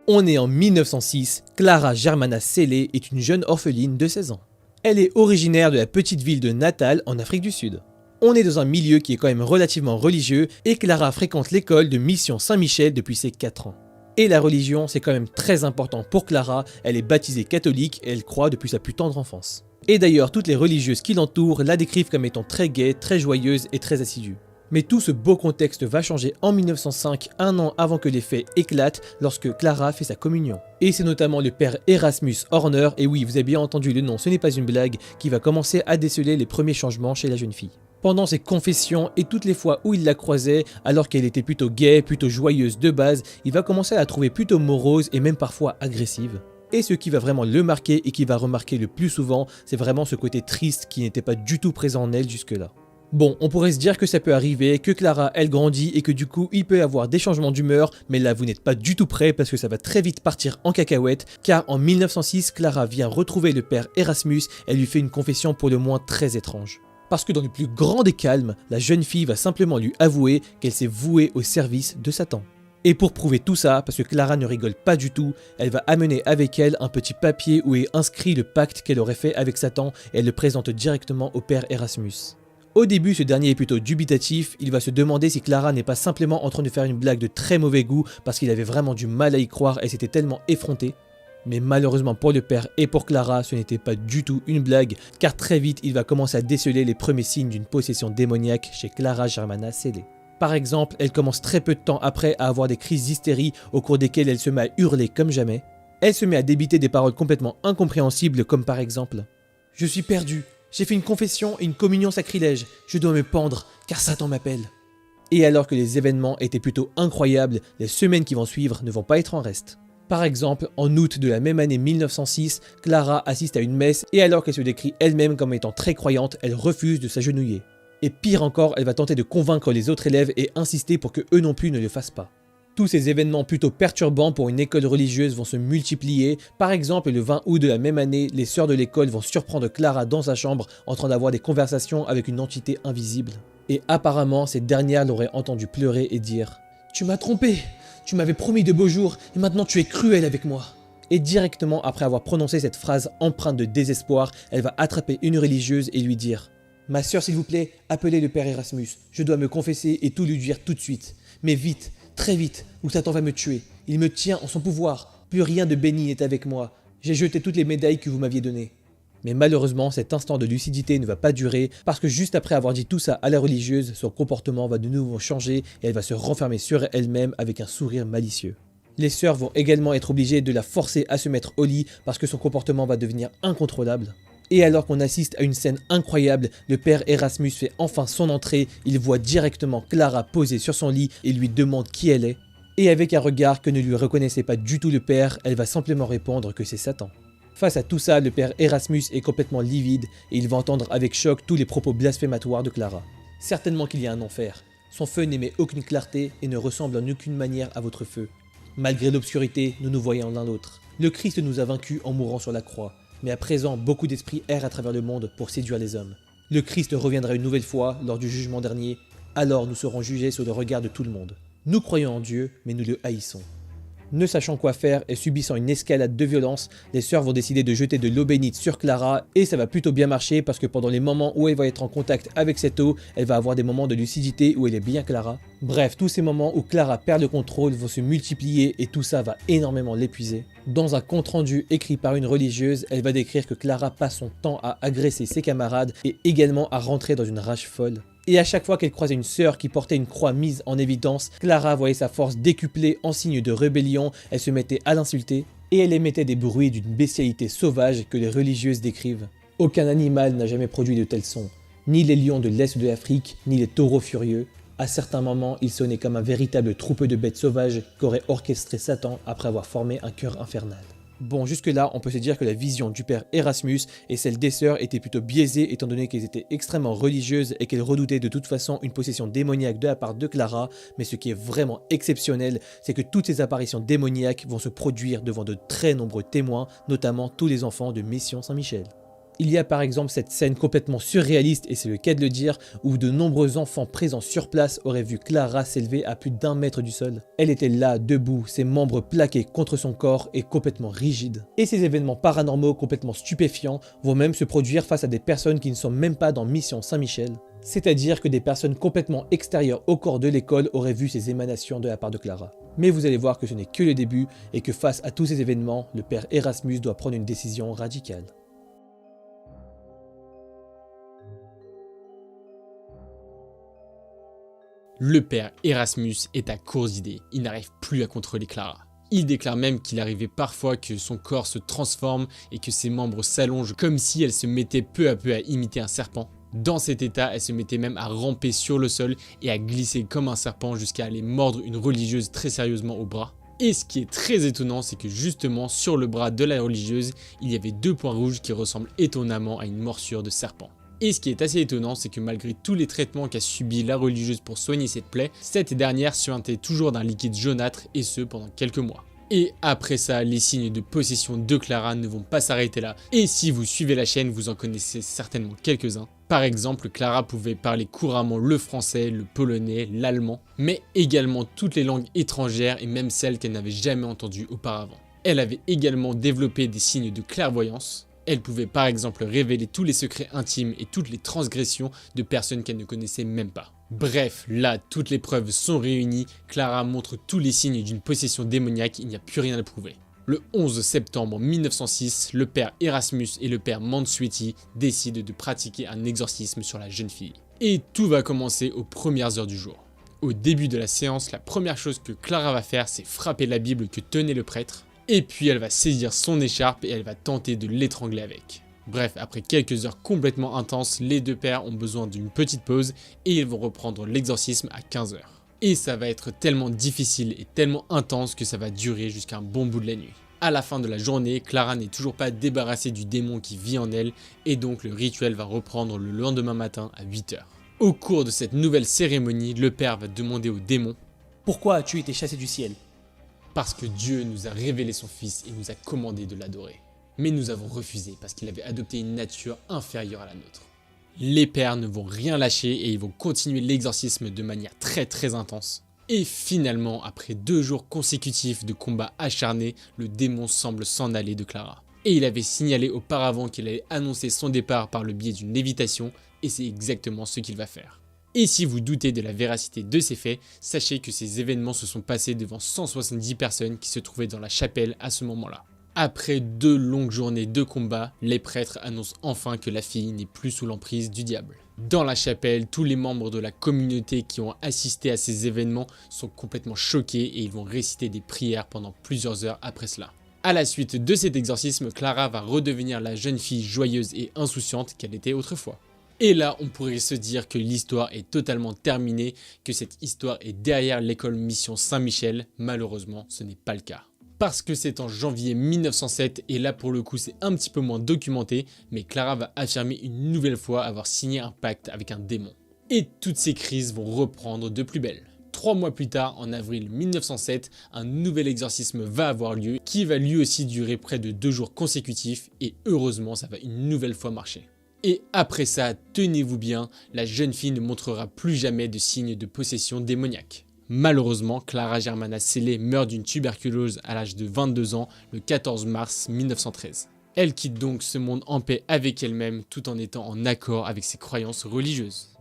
On est en 1906, Clara Germana Cele est une jeune orpheline de 16 ans. Elle est originaire de la petite ville de Natal en Afrique du Sud. On est dans un milieu qui est quand même relativement religieux et Clara fréquente l'école de Mission Saint-Michel depuis ses 4 ans. Et la religion, c'est quand même très important pour Clara, elle est baptisée catholique et elle croit depuis sa plus tendre enfance. Et d'ailleurs, toutes les religieuses qui l'entourent la décrivent comme étant très gaie, très joyeuse et très assidue. Mais tout ce beau contexte va changer en 1905, un an avant que les faits éclatent, lorsque Clara fait sa communion. Et c'est notamment le père Erasmus Horner, et oui, vous avez bien entendu le nom, ce n'est pas une blague, qui va commencer à déceler les premiers changements chez la jeune fille. Pendant ses confessions et toutes les fois où il la croisait, alors qu'elle était plutôt gaie, plutôt joyeuse de base, il va commencer à la trouver plutôt morose et même parfois agressive. Et ce qui va vraiment le marquer et qui va remarquer le plus souvent, c'est vraiment ce côté triste qui n'était pas du tout présent en elle jusque-là. Bon, on pourrait se dire que ça peut arriver, que Clara, elle grandit et que du coup, il peut y avoir des changements d'humeur, mais là, vous n'êtes pas du tout prêts parce que ça va très vite partir en cacahuète, car en 1906, Clara vient retrouver le père Erasmus, elle lui fait une confession pour le moins très étrange. Parce que dans le plus grand des calmes, la jeune fille va simplement lui avouer qu'elle s'est vouée au service de Satan. Et pour prouver tout ça, parce que Clara ne rigole pas du tout, elle va amener avec elle un petit papier où est inscrit le pacte qu'elle aurait fait avec Satan et elle le présente directement au père Erasmus. Au début, ce dernier est plutôt dubitatif, il va se demander si Clara n'est pas simplement en train de faire une blague de très mauvais goût parce qu'il avait vraiment du mal à y croire et s'était tellement effronté. Mais malheureusement pour le père et pour Clara, ce n'était pas du tout une blague, car très vite il va commencer à déceler les premiers signes d'une possession démoniaque chez Clara Germana Cele. Par exemple, elle commence très peu de temps après à avoir des crises d'hystérie au cours desquelles elle se met à hurler comme jamais. Elle se met à débiter des paroles complètement incompréhensibles comme par exemple « Je suis perdue, j'ai fait une confession et une communion sacrilège, je dois me pendre car Satan m'appelle ». Et alors que les événements étaient plutôt incroyables, les semaines qui vont suivre ne vont pas être en reste. Par exemple, en août de la même année 1906, Clara assiste à une messe et alors qu'elle se décrit elle-même comme étant très croyante, elle refuse de s'agenouiller. Et pire encore, elle va tenter de convaincre les autres élèves et insister pour que eux non plus ne le fassent pas. Tous ces événements plutôt perturbants pour une école religieuse vont se multiplier. Par exemple, le 20 août de la même année, les sœurs de l'école vont surprendre Clara dans sa chambre en train d'avoir des conversations avec une entité invisible. Et apparemment, cette dernière l'aurait entendu pleurer et dire « Tu m'as trompé, tu m'avais promis de beaux jours et maintenant tu es cruel avec moi ». Et directement après avoir prononcé cette phrase empreinte de désespoir, elle va attraper une religieuse et lui dire « Ma sœur s'il vous plaît, appelez le père Erasmus, je dois me confesser et tout lui dire tout de suite. Mais vite, très vite, ou Satan va me tuer. Il me tient en son pouvoir. Plus rien de béni n'est avec moi. J'ai jeté toutes les médailles que vous m'aviez données. » Mais malheureusement, cet instant de lucidité ne va pas durer parce que juste après avoir dit tout ça à la religieuse, son comportement va de nouveau changer et elle va se renfermer sur elle-même avec un sourire malicieux. Les sœurs vont également être obligées de la forcer à se mettre au lit parce que son comportement va devenir incontrôlable. Et alors qu'on assiste à une scène incroyable, le père Erasmus fait enfin son entrée, il voit directement Clara posée sur son lit et lui demande qui elle est. Et avec un regard que ne lui reconnaissait pas du tout le père, elle va simplement répondre que c'est Satan. Face à tout ça, le père Erasmus est complètement livide et il va entendre avec choc tous les propos blasphématoires de Clara. Certainement qu'il y a un enfer. Son feu n'émet aucune clarté et ne ressemble en aucune manière à votre feu. Malgré l'obscurité, nous nous voyons l'un l'autre. Le Christ nous a vaincus en mourant sur la croix. Mais à présent, beaucoup d'esprits errent à travers le monde pour séduire les hommes. Le Christ reviendra une nouvelle fois lors du jugement dernier, alors nous serons jugés sous le regard de tout le monde. Nous croyons en Dieu, mais nous le haïssons. Ne sachant quoi faire et subissant une escalade de violence, les sœurs vont décider de jeter de l'eau bénite sur Clara et ça va plutôt bien marcher parce que pendant les moments où elle va être en contact avec cette eau, elle va avoir des moments de lucidité où elle est bien Clara. Bref, tous ces moments où Clara perd le contrôle vont se multiplier et tout ça va énormément l'épuiser. Dans un compte-rendu écrit par une religieuse, elle va décrire que Clara passe son temps à agresser ses camarades et également à rentrer dans une rage folle. Et à chaque fois qu'elle croisait une sœur qui portait une croix mise en évidence, Clara voyait sa force décuplée en signe de rébellion, elle se mettait à l'insulter et elle émettait des bruits d'une bestialité sauvage que les religieuses décrivent. Aucun animal n'a jamais produit de tels sons, ni les lions de l'Est de l'Afrique, ni les taureaux furieux. À certains moments, ils sonnaient comme un véritable troupeau de bêtes sauvages qu'aurait orchestré Satan après avoir formé un chœur infernal. Bon, jusque-là, on peut se dire que la vision du père Erasmus et celle des sœurs étaient plutôt biaisées étant donné qu'elles étaient extrêmement religieuses et qu'elles redoutaient de toute façon une possession démoniaque de la part de Clara, mais ce qui est vraiment exceptionnel, c'est que toutes ces apparitions démoniaques vont se produire devant de très nombreux témoins, notamment tous les enfants de Mission Saint-Michel. Il y a par exemple cette scène complètement surréaliste, et c'est le cas de le dire, où de nombreux enfants présents sur place auraient vu Clara s'élever à plus d'1 mètre du sol. Elle était là, debout, ses membres plaqués contre son corps et complètement rigides. Et ces événements paranormaux complètement stupéfiants vont même se produire face à des personnes qui ne sont même pas dans Mission Saint-Michel. C'est-à-dire que des personnes complètement extérieures au corps de l'école auraient vu ces émanations de la part de Clara. Mais vous allez voir que ce n'est que le début et que face à tous ces événements, le père Erasmus doit prendre une décision radicale. Le père Erasmus est à court d'idées, il n'arrive plus à contrôler Clara. Il déclare même qu'il arrivait parfois que son corps se transforme et que ses membres s'allongent comme si elle se mettait peu à peu à imiter un serpent. Dans cet état, elle se mettait même à ramper sur le sol et à glisser comme un serpent jusqu'à aller mordre une religieuse très sérieusement au bras. Et ce qui est très étonnant, c'est que justement sur le bras de la religieuse, il y avait 2 points rouges qui ressemblent étonnamment à une morsure de serpent. Et ce qui est assez étonnant, c'est que malgré tous les traitements qu'a subi la religieuse pour soigner cette plaie, cette dernière suintait toujours d'un liquide jaunâtre et ce pendant quelques mois. Et après ça, les signes de possession de Clara ne vont pas s'arrêter là. Et si vous suivez la chaîne, vous en connaissez certainement quelques-uns. Par exemple, Clara pouvait parler couramment le français, le polonais, l'allemand, mais également toutes les langues étrangères et même celles qu'elle n'avait jamais entendues auparavant. Elle avait également développé des signes de clairvoyance. Elle pouvait par exemple révéler tous les secrets intimes et toutes les transgressions de personnes qu'elle ne connaissait même pas. Bref, là, toutes les preuves sont réunies, Clara montre tous les signes d'une possession démoniaque, il n'y a plus rien à prouver. Le 11 septembre 1906, le père Erasmus et le père Mansueti décident de pratiquer un exorcisme sur la jeune fille. Et tout va commencer aux premières heures du jour. Au début de la séance, la première chose que Clara va faire, c'est frapper la Bible que tenait le prêtre. Et puis elle va saisir son écharpe et elle va tenter de l'étrangler avec. Bref, après quelques heures complètement intenses, les 2 pères ont besoin d'une petite pause et ils vont reprendre l'exorcisme à 15 h. Et ça va être tellement difficile et tellement intense que ça va durer jusqu'à un bon bout de la nuit. À la fin de la journée, Clara n'est toujours pas débarrassée du démon qui vit en elle et donc le rituel va reprendre le lendemain matin à 8 h. Au cours de cette nouvelle cérémonie, le père va demander au démon « Pourquoi as-tu été chassé du ciel ?» parce que Dieu nous a révélé son Fils et nous a commandé de l'adorer. Mais nous avons refusé parce qu'il avait adopté une nature inférieure à la nôtre. Les pères ne vont rien lâcher et ils vont continuer l'exorcisme de manière très intense. Et finalement, après 2 jours consécutifs de combats acharnés, le démon semble s'en aller de Clara. Et il avait signalé auparavant qu'il allait annoncer son départ par le biais d'une lévitation, et c'est exactement ce qu'il va faire. Et si vous doutez de la véracité de ces faits, sachez que ces événements se sont passés devant 170 personnes qui se trouvaient dans la chapelle à ce moment-là. Après 2 longues journées de combat, les prêtres annoncent enfin que la fille n'est plus sous l'emprise du diable. Dans la chapelle, tous les membres de la communauté qui ont assisté à ces événements sont complètement choqués et ils vont réciter des prières pendant plusieurs heures après cela. À la suite de cet exorcisme, Clara va redevenir la jeune fille joyeuse et insouciante qu'elle était autrefois. Et là, on pourrait se dire que l'histoire est totalement terminée, que cette histoire est derrière l'école Mission Saint-Michel. Malheureusement, ce n'est pas le cas. Parce que c'est en janvier 1907, et là pour le coup c'est un petit peu moins documenté, mais Clara va affirmer une nouvelle fois avoir signé un pacte avec un démon. Et toutes ces crises vont reprendre de plus belle. 3 mois plus tard, en avril 1907, un nouvel exorcisme va avoir lieu, qui va lui aussi durer près de 2 jours consécutifs, et heureusement ça va une nouvelle fois marcher. Et après ça, tenez-vous bien, la jeune fille ne montrera plus jamais de signes de possession démoniaque. Malheureusement, Clara Germana Cele meurt d'une tuberculose à l'âge de 22 ans le 14 mars 1913. Elle quitte donc ce monde en paix avec elle-même tout en étant en accord avec ses croyances religieuses.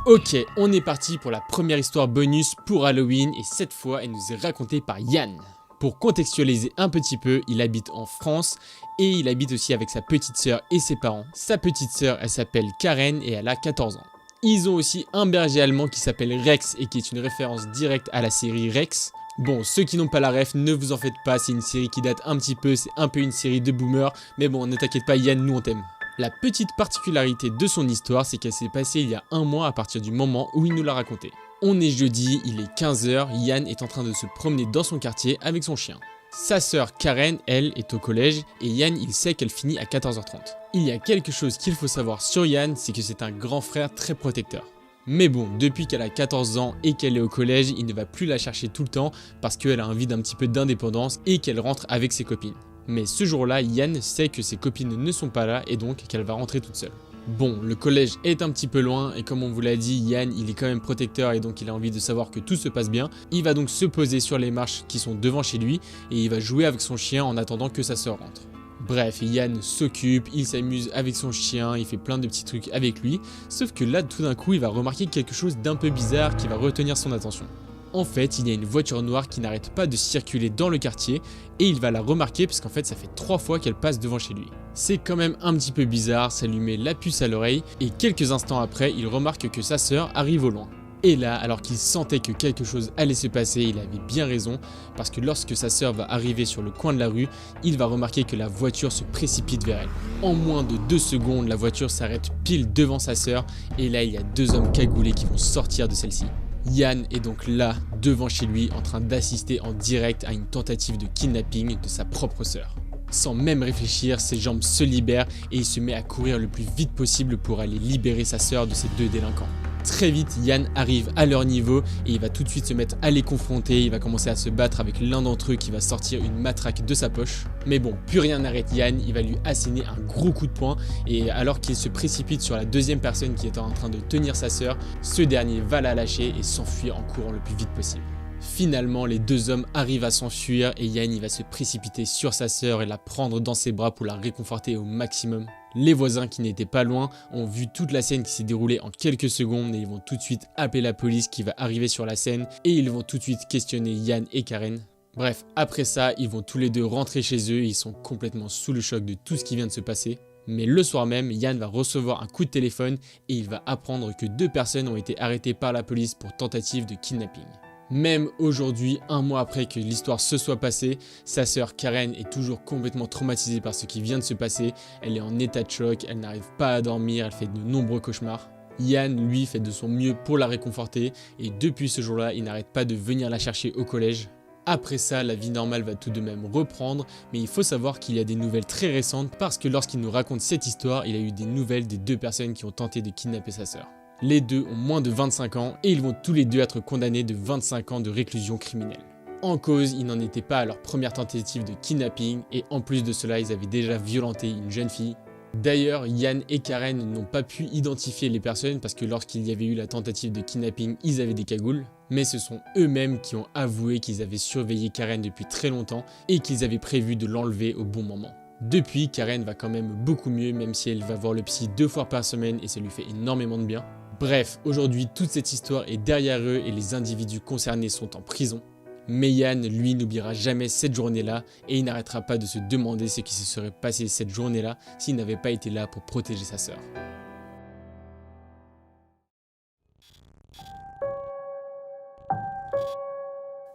Ok, on est parti pour la première histoire bonus pour Halloween et cette fois elle nous est racontée par Yann. Pour contextualiser un petit peu, il habite en France et il habite aussi avec sa petite sœur et ses parents. Sa petite sœur, elle s'appelle Karen et elle a 14 ans. Ils ont aussi un berger allemand qui s'appelle Rex et qui est une référence directe à la série Rex. Bon, ceux qui n'ont pas la ref, ne vous en faites pas, c'est une série qui date un petit peu, c'est un peu une série de boomers, mais bon, ne t'inquiète pas Yann, nous on t'aime. La petite particularité de son histoire, c'est qu'elle s'est passée il y a 1 mois à partir du moment où il nous l'a raconté. On est jeudi, il est 15 h, Yann est en train de se promener dans son quartier avec son chien. Sa sœur Karen, elle, est au collège et Yann, il sait qu'elle finit à 14 h 30. Il y a quelque chose qu'il faut savoir sur Yann, c'est que c'est un grand frère très protecteur. Mais bon, depuis qu'elle a 14 ans et qu'elle est au collège, il ne va plus la chercher tout le temps parce qu'elle a envie d'un petit peu d'indépendance et qu'elle rentre avec ses copines. Mais ce jour-là, Yann sait que ses copines ne sont pas là et donc qu'elle va rentrer toute seule. Bon, le collège est un petit peu loin et comme on vous l'a dit, Yann il est quand même protecteur et donc il a envie de savoir que tout se passe bien. Il va donc se poser sur les marches qui sont devant chez lui et il va jouer avec son chien en attendant que sa sœur rentre. Bref, Yann s'occupe, il s'amuse avec son chien, il fait plein de petits trucs avec lui, sauf que là tout d'un coup il va remarquer quelque chose d'un peu bizarre qui va retenir son attention. En fait, il y a une voiture noire qui n'arrête pas de circuler dans le quartier et il va la remarquer parce qu'en fait ça fait 3 fois qu'elle passe devant chez lui. C'est quand même un petit peu bizarre, ça lui met la puce à l'oreille et quelques instants après, il remarque que sa sœur arrive au loin. Et là, alors qu'il sentait que quelque chose allait se passer, il avait bien raison parce que lorsque sa sœur va arriver sur le coin de la rue, il va remarquer que la voiture se précipite vers elle. En moins de 2 secondes, la voiture s'arrête pile devant sa sœur et là il y a 2 hommes cagoulés qui vont sortir de celle-ci. Yann est donc là, devant chez lui, en train d'assister en direct à une tentative de kidnapping de sa propre sœur. Sans même réfléchir, ses jambes se libèrent et il se met à courir le plus vite possible pour aller libérer sa sœur de ces 2 délinquants. Très vite, Yann arrive à leur niveau et il va tout de suite se mettre à les confronter, il va commencer à se battre avec l'un d'entre eux qui va sortir une matraque de sa poche. Mais bon, plus rien n'arrête Yann, il va lui asséner un gros coup de poing et alors qu'il se précipite sur la 2e personne qui est en train de tenir sa sœur, ce dernier va la lâcher et s'enfuir en courant le plus vite possible. Finalement, les 2 hommes arrivent à s'enfuir et Yann il va se précipiter sur sa sœur et la prendre dans ses bras pour la réconforter au maximum. Les voisins qui n'étaient pas loin ont vu toute la scène qui s'est déroulée en quelques secondes et ils vont tout de suite appeler la police qui va arriver sur la scène et ils vont tout de suite questionner Yann et Karen. Bref, après ça, ils vont tous les 2 rentrer chez eux et ils sont complètement sous le choc de tout ce qui vient de se passer. Mais le soir même, Yann va recevoir un coup de téléphone et il va apprendre que 2 personnes ont été arrêtées par la police pour tentative de kidnapping. Même aujourd'hui, 1 mois après que l'histoire se soit passée, sa sœur Karen est toujours complètement traumatisée par ce qui vient de se passer. Elle est en état de choc, elle n'arrive pas à dormir, elle fait de nombreux cauchemars. Yann, lui, fait de son mieux pour la réconforter et depuis ce jour-là, il n'arrête pas de venir la chercher au collège. Après ça, la vie normale va tout de même reprendre, mais il faut savoir qu'il y a des nouvelles très récentes parce que lorsqu'il nous raconte cette histoire, il a eu des nouvelles des 2 personnes qui ont tenté de kidnapper sa sœur. Les 2 ont moins de 25 ans et ils vont tous les 2 être condamnés de 25 ans de réclusion criminelle. En cause, ils n'en étaient pas à leur première tentative de kidnapping et en plus de cela, ils avaient déjà violenté une jeune fille. D'ailleurs, Yann et Karen n'ont pas pu identifier les personnes parce que lorsqu'il y avait eu la tentative de kidnapping, ils avaient des cagoules. Mais ce sont eux-mêmes qui ont avoué qu'ils avaient surveillé Karen depuis très longtemps et qu'ils avaient prévu de l'enlever au bon moment. Depuis, Karen va quand même beaucoup mieux, même si elle va voir le psy 2 fois par semaine et ça lui fait énormément de bien. Bref, aujourd'hui, toute cette histoire est derrière eux et les individus concernés sont en prison. Mais Yann, lui, n'oubliera jamais cette journée-là et il n'arrêtera pas de se demander ce qui se serait passé cette journée-là s'il n'avait pas été là pour protéger sa sœur.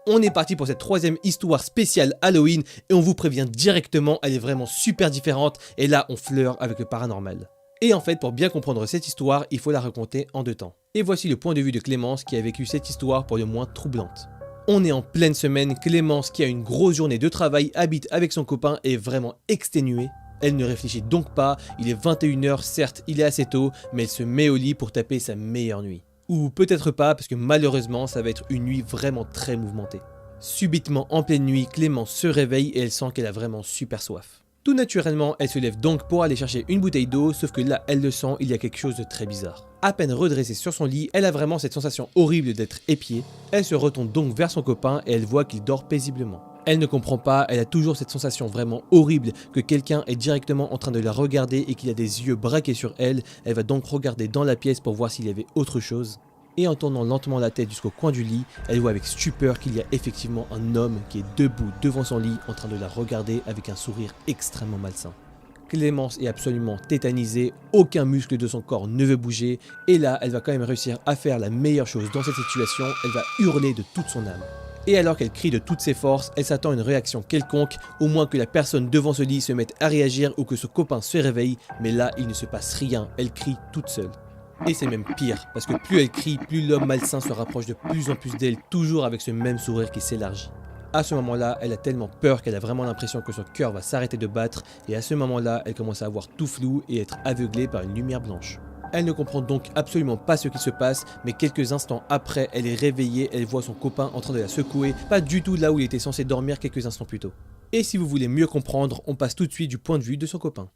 On est parti pour cette 3e histoire spéciale Halloween et on vous prévient directement, elle est vraiment super différente et là on flirte avec le paranormal. Et en fait, pour bien comprendre cette histoire, il faut la raconter en 2 temps. Et voici le point de vue de Clémence qui a vécu cette histoire pour le moins troublante. On est en pleine semaine, Clémence qui a une grosse journée de travail, habite avec son copain et est vraiment exténuée. Elle ne réfléchit donc pas, il est 21 h, certes il est assez tôt, mais elle se met au lit pour taper sa meilleure nuit. Ou peut-être pas parce que malheureusement ça va être une nuit vraiment très mouvementée. Subitement en pleine nuit, Clémence se réveille et elle sent qu'elle a vraiment super soif. Tout naturellement, elle se lève donc pour aller chercher une bouteille d'eau, sauf que là, elle le sent, il y a quelque chose de très bizarre. À peine redressée sur son lit, elle a vraiment cette sensation horrible d'être épiée. Elle se retourne donc vers son copain et elle voit qu'il dort paisiblement. Elle ne comprend pas, elle a toujours cette sensation vraiment horrible que quelqu'un est directement en train de la regarder et qu'il a des yeux braqués sur elle. Elle va donc regarder dans la pièce pour voir s'il y avait autre chose. Et en tournant lentement la tête jusqu'au coin du lit, elle voit avec stupeur qu'il y a effectivement un homme qui est debout devant son lit en train de la regarder avec un sourire extrêmement malsain. Clémence est absolument tétanisée, aucun muscle de son corps ne veut bouger, et là elle va quand même réussir à faire la meilleure chose dans cette situation, elle va hurler de toute son âme. Et alors qu'elle crie de toutes ses forces, elle s'attend à une réaction quelconque, au moins que la personne devant ce lit se mette à réagir ou que son copain se réveille, mais là il ne se passe rien, elle crie toute seule. Et c'est même pire, parce que plus elle crie, plus l'homme malsain se rapproche de plus en plus d'elle, toujours avec ce même sourire qui s'élargit. À ce moment-là, elle a tellement peur qu'elle a vraiment l'impression que son cœur va s'arrêter de battre, et à ce moment-là, elle commence à avoir tout flou et être aveuglée par une lumière blanche. Elle ne comprend donc absolument pas ce qui se passe, mais quelques instants après, elle est réveillée, elle voit son copain en train de la secouer, pas du tout là où il était censé dormir quelques instants plus tôt. Et si vous voulez mieux comprendre, on passe tout de suite du point de vue de son copain.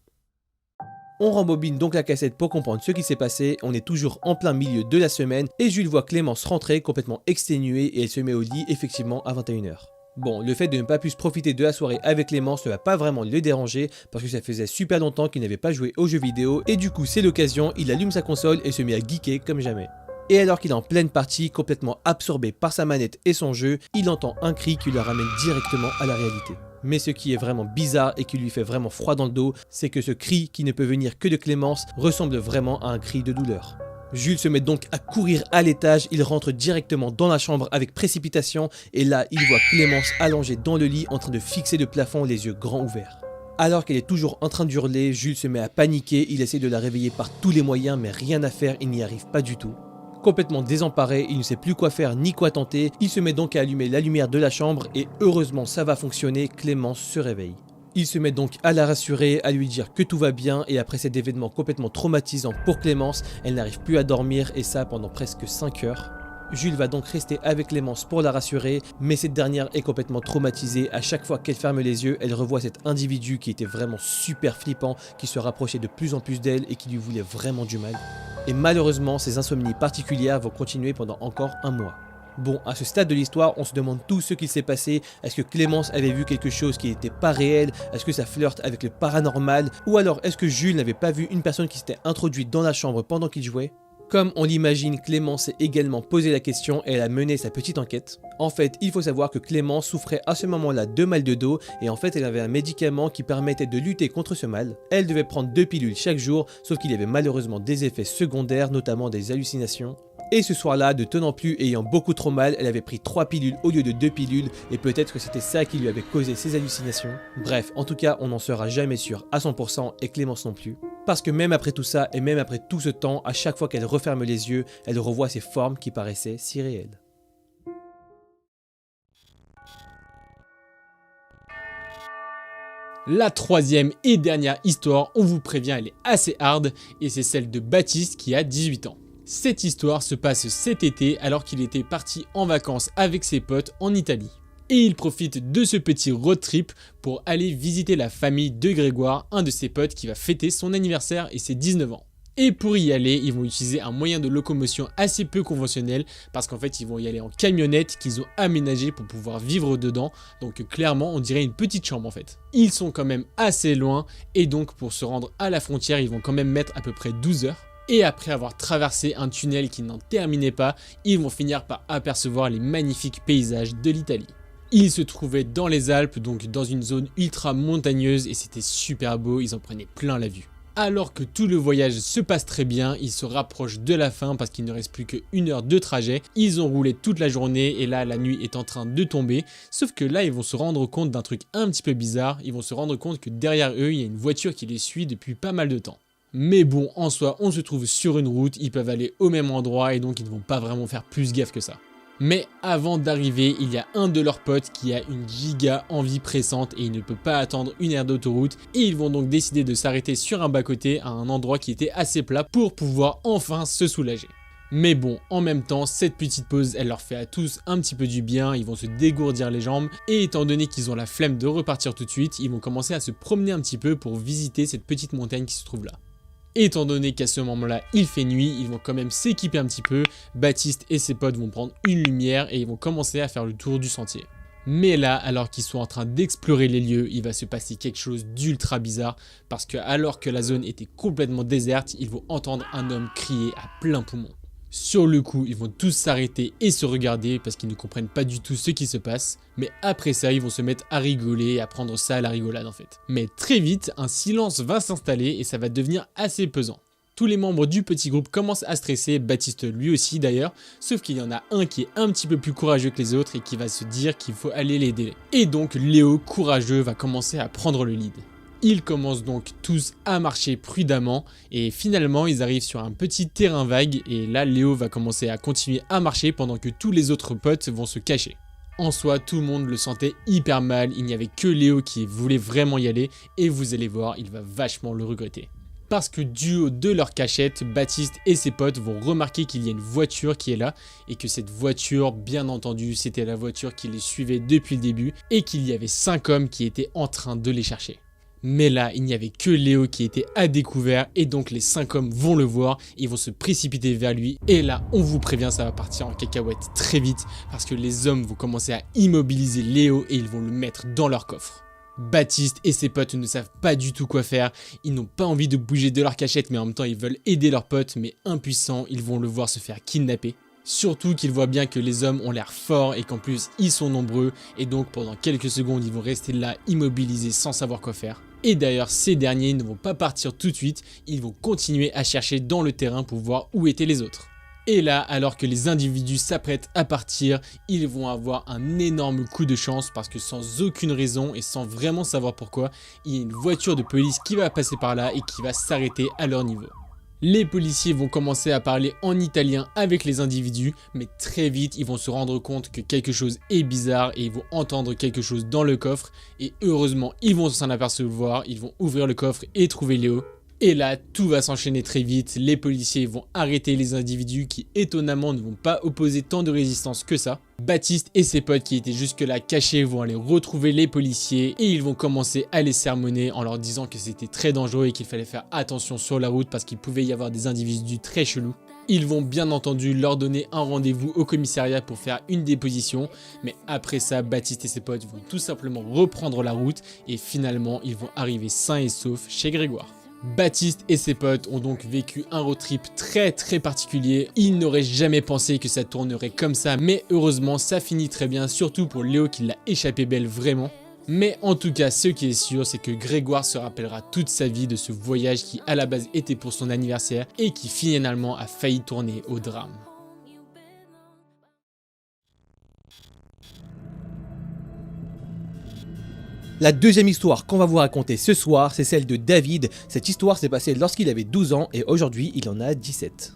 On rembobine donc la cassette pour comprendre ce qui s'est passé, on est toujours en plein milieu de la semaine et Jules voit Clémence rentrer complètement exténuée et elle se met au lit effectivement à 21 h. Bon, le fait de ne pas plus profiter de la soirée avec Clémence ne va pas vraiment le déranger parce que ça faisait super longtemps qu'il n'avait pas joué aux jeux vidéo et du coup c'est l'occasion, il allume sa console et se met à geeker comme jamais. Et alors qu'il est en pleine partie, complètement absorbé par sa manette et son jeu, il entend un cri qui le ramène directement à la réalité. Mais ce qui est vraiment bizarre et qui lui fait vraiment froid dans le dos, c'est que ce cri qui ne peut venir que de Clémence ressemble vraiment à un cri de douleur. Jules se met donc à courir à l'étage, il rentre directement dans la chambre avec précipitation et là il voit Clémence allongée dans le lit en train de fixer le plafond les yeux grands ouverts. Alors qu'elle est toujours en train d'hurler, Jules se met à paniquer, il essaie de la réveiller par tous les moyens mais rien à faire, il n'y arrive pas du tout. Complètement désemparé, il ne sait plus quoi faire ni quoi tenter, il se met donc à allumer la lumière de la chambre et heureusement ça va fonctionner, Clémence se réveille. Il se met donc à la rassurer, à lui dire que tout va bien et après cet événement complètement traumatisant pour Clémence, elle n'arrive plus à dormir et ça pendant presque 5 heures. Jules va donc rester avec Clémence pour la rassurer, mais cette dernière est complètement traumatisée. À chaque fois qu'elle ferme les yeux, elle revoit cet individu qui était vraiment super flippant, qui se rapprochait de plus en plus d'elle et qui lui voulait vraiment du mal. Et malheureusement, ces insomnies particulières vont continuer pendant encore un mois. Bon, à ce stade de l'histoire, on se demande tout ce qu'il s'est passé. Est-ce que Clémence avait vu quelque chose qui n'était pas réel? Est-ce que ça flirte avec le paranormal? Ou alors est-ce que Jules n'avait pas vu une personne qui s'était introduite dans la chambre pendant qu'il jouait? Comme on l'imagine, Clémence s'est également posé la question et elle a mené sa petite enquête. En fait, il faut savoir que Clémence souffrait à ce moment-là de mal de dos et en fait elle avait un médicament qui permettait de lutter contre ce mal. Elle devait prendre 2 pilules chaque jour, sauf qu'il y avait malheureusement des effets secondaires, notamment des hallucinations. Et ce soir-là, ne tenant plus et ayant beaucoup trop mal, elle avait pris 3 pilules au lieu de 2 pilules et peut-être que c'était ça qui lui avait causé ces hallucinations. Bref, en tout cas, on n'en sera jamais sûr à 100% et Clémence non plus. Parce que même après tout ça et même après tout ce temps, à chaque fois qu'elle referme les yeux, elle revoit ces formes qui paraissaient si réelles. La troisième et dernière histoire, on vous prévient, elle est assez hard et c'est celle de Baptiste qui a 18 ans. Cette histoire se passe cet été alors qu'il était parti en vacances avec ses potes en Italie. Et il profite de ce petit road trip pour aller visiter la famille de Grégoire, un de ses potes qui va fêter son anniversaire et ses 19 ans. Et pour y aller, ils vont utiliser un moyen de locomotion assez peu conventionnel parce qu'en fait ils vont y aller en camionnette qu'ils ont aménagée pour pouvoir vivre dedans. Donc clairement on dirait une petite chambre en fait. Ils sont quand même assez loin et donc pour se rendre à la frontière ils vont quand même mettre à peu près 12 heures. Et après avoir traversé un tunnel qui n'en terminait pas, ils vont finir par apercevoir les magnifiques paysages de l'Italie. Ils se trouvaient dans les Alpes, donc dans une zone ultra montagneuse et c'était super beau, ils en prenaient plein la vue. Alors que tout le voyage se passe très bien, ils se rapprochent de la fin parce qu'il ne reste plus qu'1 heure de trajet. Ils ont roulé toute la journée et là la nuit est en train de tomber. Sauf que là ils vont se rendre compte d'un truc un petit peu bizarre. Ils vont se rendre compte que derrière eux il y a une voiture qui les suit depuis pas mal de temps. Mais bon, en soi on se trouve sur une route, ils peuvent aller au même endroit et donc ils ne vont pas vraiment faire plus gaffe que ça. Mais avant d'arriver, il y a un de leurs potes qui a une giga envie pressante et il ne peut pas attendre une aire d'autoroute et ils vont donc décider de s'arrêter sur un bas-côté à un endroit qui était assez plat pour pouvoir enfin se soulager. Mais bon, en même temps, cette petite pause, elle leur fait à tous un petit peu du bien, ils vont se dégourdir les jambes et étant donné qu'ils ont la flemme de repartir tout de suite, ils vont commencer à se promener un petit peu pour visiter cette petite montagne qui se trouve là. Étant donné qu'à ce moment-là, il fait nuit, ils vont quand même s'équiper un petit peu. Baptiste et ses potes vont prendre une lumière et ils vont commencer à faire le tour du sentier. Mais là, alors qu'ils sont en train d'explorer les lieux, il va se passer quelque chose d'ultra bizarre parce que alors que la zone était complètement déserte, ils vont entendre un homme crier à plein poumon. Sur le coup, ils vont tous s'arrêter et se regarder parce qu'ils ne comprennent pas du tout ce qui se passe. Mais après ça, ils vont se mettre à rigoler et à prendre ça à la rigolade en fait. Mais très vite, un silence va s'installer et ça va devenir assez pesant. Tous les membres du petit groupe commencent à stresser, Baptiste lui aussi d'ailleurs, sauf qu'il y en a un qui est un petit peu plus courageux que les autres et qui va se dire qu'il faut aller l'aider. Et donc Léo, courageux, va commencer à prendre le lead. Ils commencent donc tous à marcher prudemment et finalement ils arrivent sur un petit terrain vague et là Léo va commencer à continuer à marcher pendant que tous les autres potes vont se cacher. En soi, tout le monde le sentait hyper mal, il n'y avait que Léo qui voulait vraiment y aller et vous allez voir, il va vachement le regretter. Parce que du haut de leur cachette, Baptiste et ses potes vont remarquer qu'il y a une voiture qui est là et que cette voiture, bien entendu, c'était la voiture qui les suivait depuis le début et qu'il y avait 5 hommes qui étaient en train de les chercher. Mais là, il n'y avait que Léo qui était à découvert et donc les 5 hommes vont le voir, ils vont se précipiter vers lui et là, on vous prévient, ça va partir en cacahuète très vite parce que les hommes vont commencer à immobiliser Léo et ils vont le mettre dans leur coffre. Baptiste et ses potes ne savent pas du tout quoi faire, ils n'ont pas envie de bouger de leur cachette mais en même temps ils veulent aider leurs potes mais impuissants, ils vont le voir se faire kidnapper. Surtout qu'ils voient bien que les hommes ont l'air forts et qu'en plus ils sont nombreux et donc pendant quelques secondes ils vont rester là immobilisés sans savoir quoi faire. Et d'ailleurs ces derniers ne vont pas partir tout de suite, ils vont continuer à chercher dans le terrain pour voir où étaient les autres. Et là, alors que les individus s'apprêtent à partir, ils vont avoir un énorme coup de chance parce que sans aucune raison et sans vraiment savoir pourquoi, il y a une voiture de police qui va passer par là et qui va s'arrêter à leur niveau. Les policiers vont commencer à parler en italien avec les individus, mais très vite ils vont se rendre compte que quelque chose est bizarre et ils vont entendre quelque chose dans le coffre et heureusement ils vont s'en apercevoir, ils vont ouvrir le coffre et trouver Léo. Et là, tout va s'enchaîner très vite, les policiers vont arrêter les individus qui étonnamment ne vont pas opposer tant de résistance que ça. Baptiste et ses potes qui étaient jusque là cachés vont aller retrouver les policiers et ils vont commencer à les sermonner en leur disant que c'était très dangereux et qu'il fallait faire attention sur la route parce qu'il pouvait y avoir des individus très chelous. Ils vont bien entendu leur donner un rendez-vous au commissariat pour faire une déposition, mais après ça, Baptiste et ses potes vont tout simplement reprendre la route et finalement ils vont arriver sains et saufs chez Grégoire. Baptiste et ses potes ont donc vécu un road trip très particulier. Ils n'auraient jamais pensé que ça tournerait comme ça, mais heureusement ça finit très bien, surtout pour Léo qui l'a échappé belle vraiment. Mais en tout cas, ce qui est sûr, c'est que Grégoire se rappellera toute sa vie de ce voyage qui à la base était pour son anniversaire et qui finalement a failli tourner au drame. La deuxième histoire qu'on va vous raconter ce soir, c'est celle de David. Cette histoire s'est passée lorsqu'il avait 12 ans et aujourd'hui il en a 17.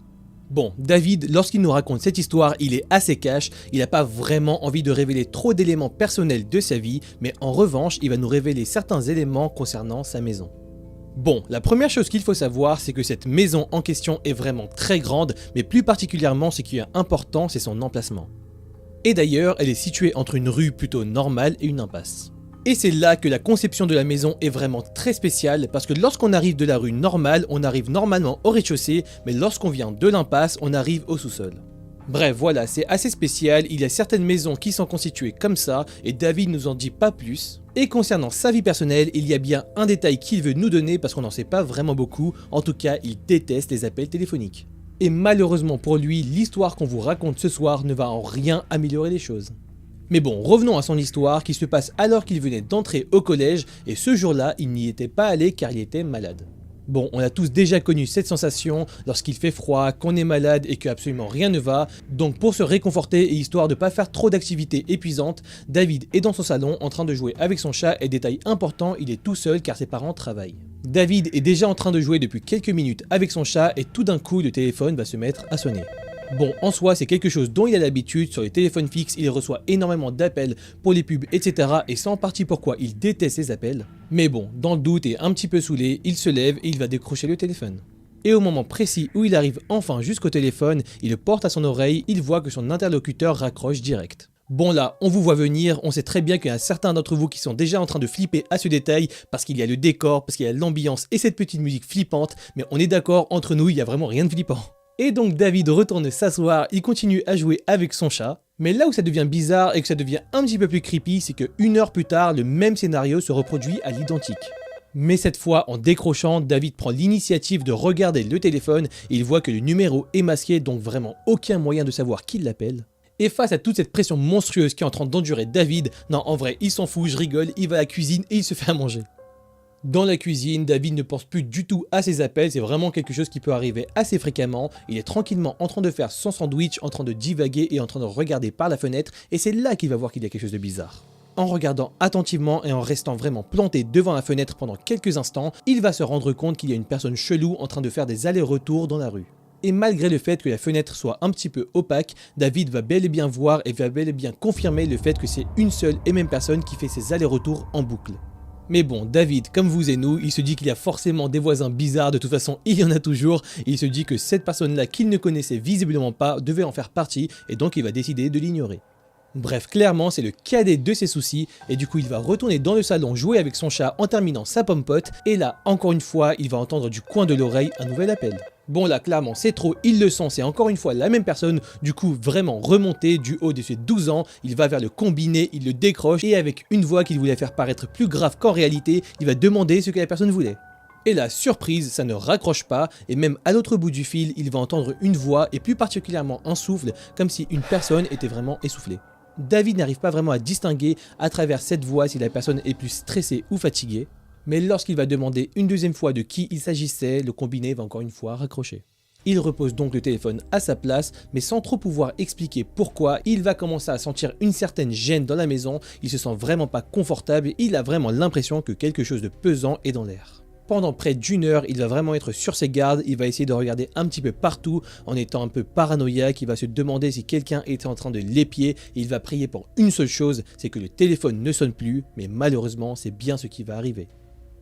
Bon, David, lorsqu'il nous raconte cette histoire, il est assez cash, il n'a pas vraiment envie de révéler trop d'éléments personnels de sa vie, mais en revanche, il va nous révéler certains éléments concernant sa maison. Bon, la première chose qu'il faut savoir, c'est que cette maison en question est vraiment très grande, mais plus particulièrement ce qui est important, c'est son emplacement. Et d'ailleurs, elle est située entre une rue plutôt normale et une impasse. Et c'est là que la conception de la maison est vraiment très spéciale parce que lorsqu'on arrive de la rue normale, on arrive normalement au rez-de-chaussée, mais lorsqu'on vient de l'impasse, on arrive au sous-sol. Bref, voilà, c'est assez spécial, il y a certaines maisons qui sont constituées comme ça et David nous en dit pas plus. Et concernant sa vie personnelle, il y a bien un détail qu'il veut nous donner parce qu'on n'en sait pas vraiment beaucoup, en tout cas il déteste les appels téléphoniques. Et malheureusement pour lui, l'histoire qu'on vous raconte ce soir ne va en rien améliorer les choses. Mais bon, revenons à son histoire qui se passe alors qu'il venait d'entrer au collège et ce jour-là, il n'y était pas allé car il était malade. Bon, on a tous déjà connu cette sensation lorsqu'il fait froid, qu'on est malade et que absolument rien ne va, donc pour se réconforter et histoire de pas faire trop d'activités épuisantes, David est dans son salon en train de jouer avec son chat et détail important, il est tout seul car ses parents travaillent. David est déjà en train de jouer depuis quelques minutes avec son chat et tout d'un coup le téléphone va se mettre à sonner. Bon, en soi, c'est quelque chose dont il a l'habitude, sur les téléphones fixes, il reçoit énormément d'appels pour les pubs, etc. et c'est en partie pourquoi il déteste ces appels. Mais bon, dans le doute et un petit peu saoulé, il se lève et il va décrocher le téléphone. Et au moment précis où il arrive enfin jusqu'au téléphone, il le porte à son oreille, il voit que son interlocuteur raccroche direct. Bon là, on vous voit venir, on sait très bien qu'il y a certains d'entre vous qui sont déjà en train de flipper à ce détail parce qu'il y a le décor, parce qu'il y a l'ambiance et cette petite musique flippante, mais on est d'accord, entre nous, il n'y a vraiment rien de flippant. Et donc David retourne s'asseoir, il continue à jouer avec son chat. Mais là où ça devient bizarre et que ça devient un petit peu plus creepy, c'est que 1 heure plus tard, le même scénario se reproduit à l'identique. Mais cette fois, en décrochant, David prend l'initiative de regarder le téléphone et il voit que le numéro est masqué, donc vraiment aucun moyen de savoir qui l'appelle. Et face à toute cette pression monstrueuse qui est en train d'endurer David, non en vrai il s'en fout, je rigole, il va à la cuisine et il se fait à manger. Dans la cuisine, David ne pense plus du tout à ses appels, c'est vraiment quelque chose qui peut arriver assez fréquemment. Il est tranquillement en train de faire son sandwich, en train de divaguer et en train de regarder par la fenêtre et c'est là qu'il va voir qu'il y a quelque chose de bizarre. En regardant attentivement et en restant vraiment planté devant la fenêtre pendant quelques instants, il va se rendre compte qu'il y a une personne chelou en train de faire des allers-retours dans la rue. Et malgré le fait que la fenêtre soit un petit peu opaque, David va bel et bien voir et va bel et bien confirmer le fait que c'est une seule et même personne qui fait ses allers-retours en boucle. Mais bon, David, comme vous et nous, il se dit qu'il y a forcément des voisins bizarres, de toute façon il y en a toujours, et il se dit que cette personne-là qu'il ne connaissait visiblement pas devait en faire partie, et donc il va décider de l'ignorer. Bref, clairement c'est le cadet de ses soucis, et du coup il va retourner dans le salon jouer avec son chat en terminant sa pomme-pote, et là, encore une fois, il va entendre du coin de l'oreille un nouvel appel. Bon là, clairement c'est trop, il le sent, c'est encore une fois la même personne, du coup vraiment remonté du haut de ses 12 ans, il va vers le combiné, il le décroche, et avec une voix qu'il voulait faire paraître plus grave qu'en réalité, il va demander ce que la personne voulait. Et la surprise, ça ne raccroche pas, et même à l'autre bout du fil, il va entendre une voix, et plus particulièrement un souffle, comme si une personne était vraiment essoufflée. David n'arrive pas vraiment à distinguer à travers cette voix si la personne est plus stressée ou fatiguée, mais lorsqu'il va demander une deuxième fois de qui il s'agissait, le combiné va encore une fois raccrocher. Il repose donc le téléphone à sa place, mais sans trop pouvoir expliquer pourquoi, il va commencer à sentir une certaine gêne dans la maison, il se sent vraiment pas confortable, il a vraiment l'impression que quelque chose de pesant est dans l'air. Pendant près d'1 heure, il va vraiment être sur ses gardes, il va essayer de regarder un petit peu partout en étant un peu paranoïaque, il va se demander si quelqu'un était en train de l'épier et il va prier pour une seule chose, c'est que le téléphone ne sonne plus, mais malheureusement c'est bien ce qui va arriver.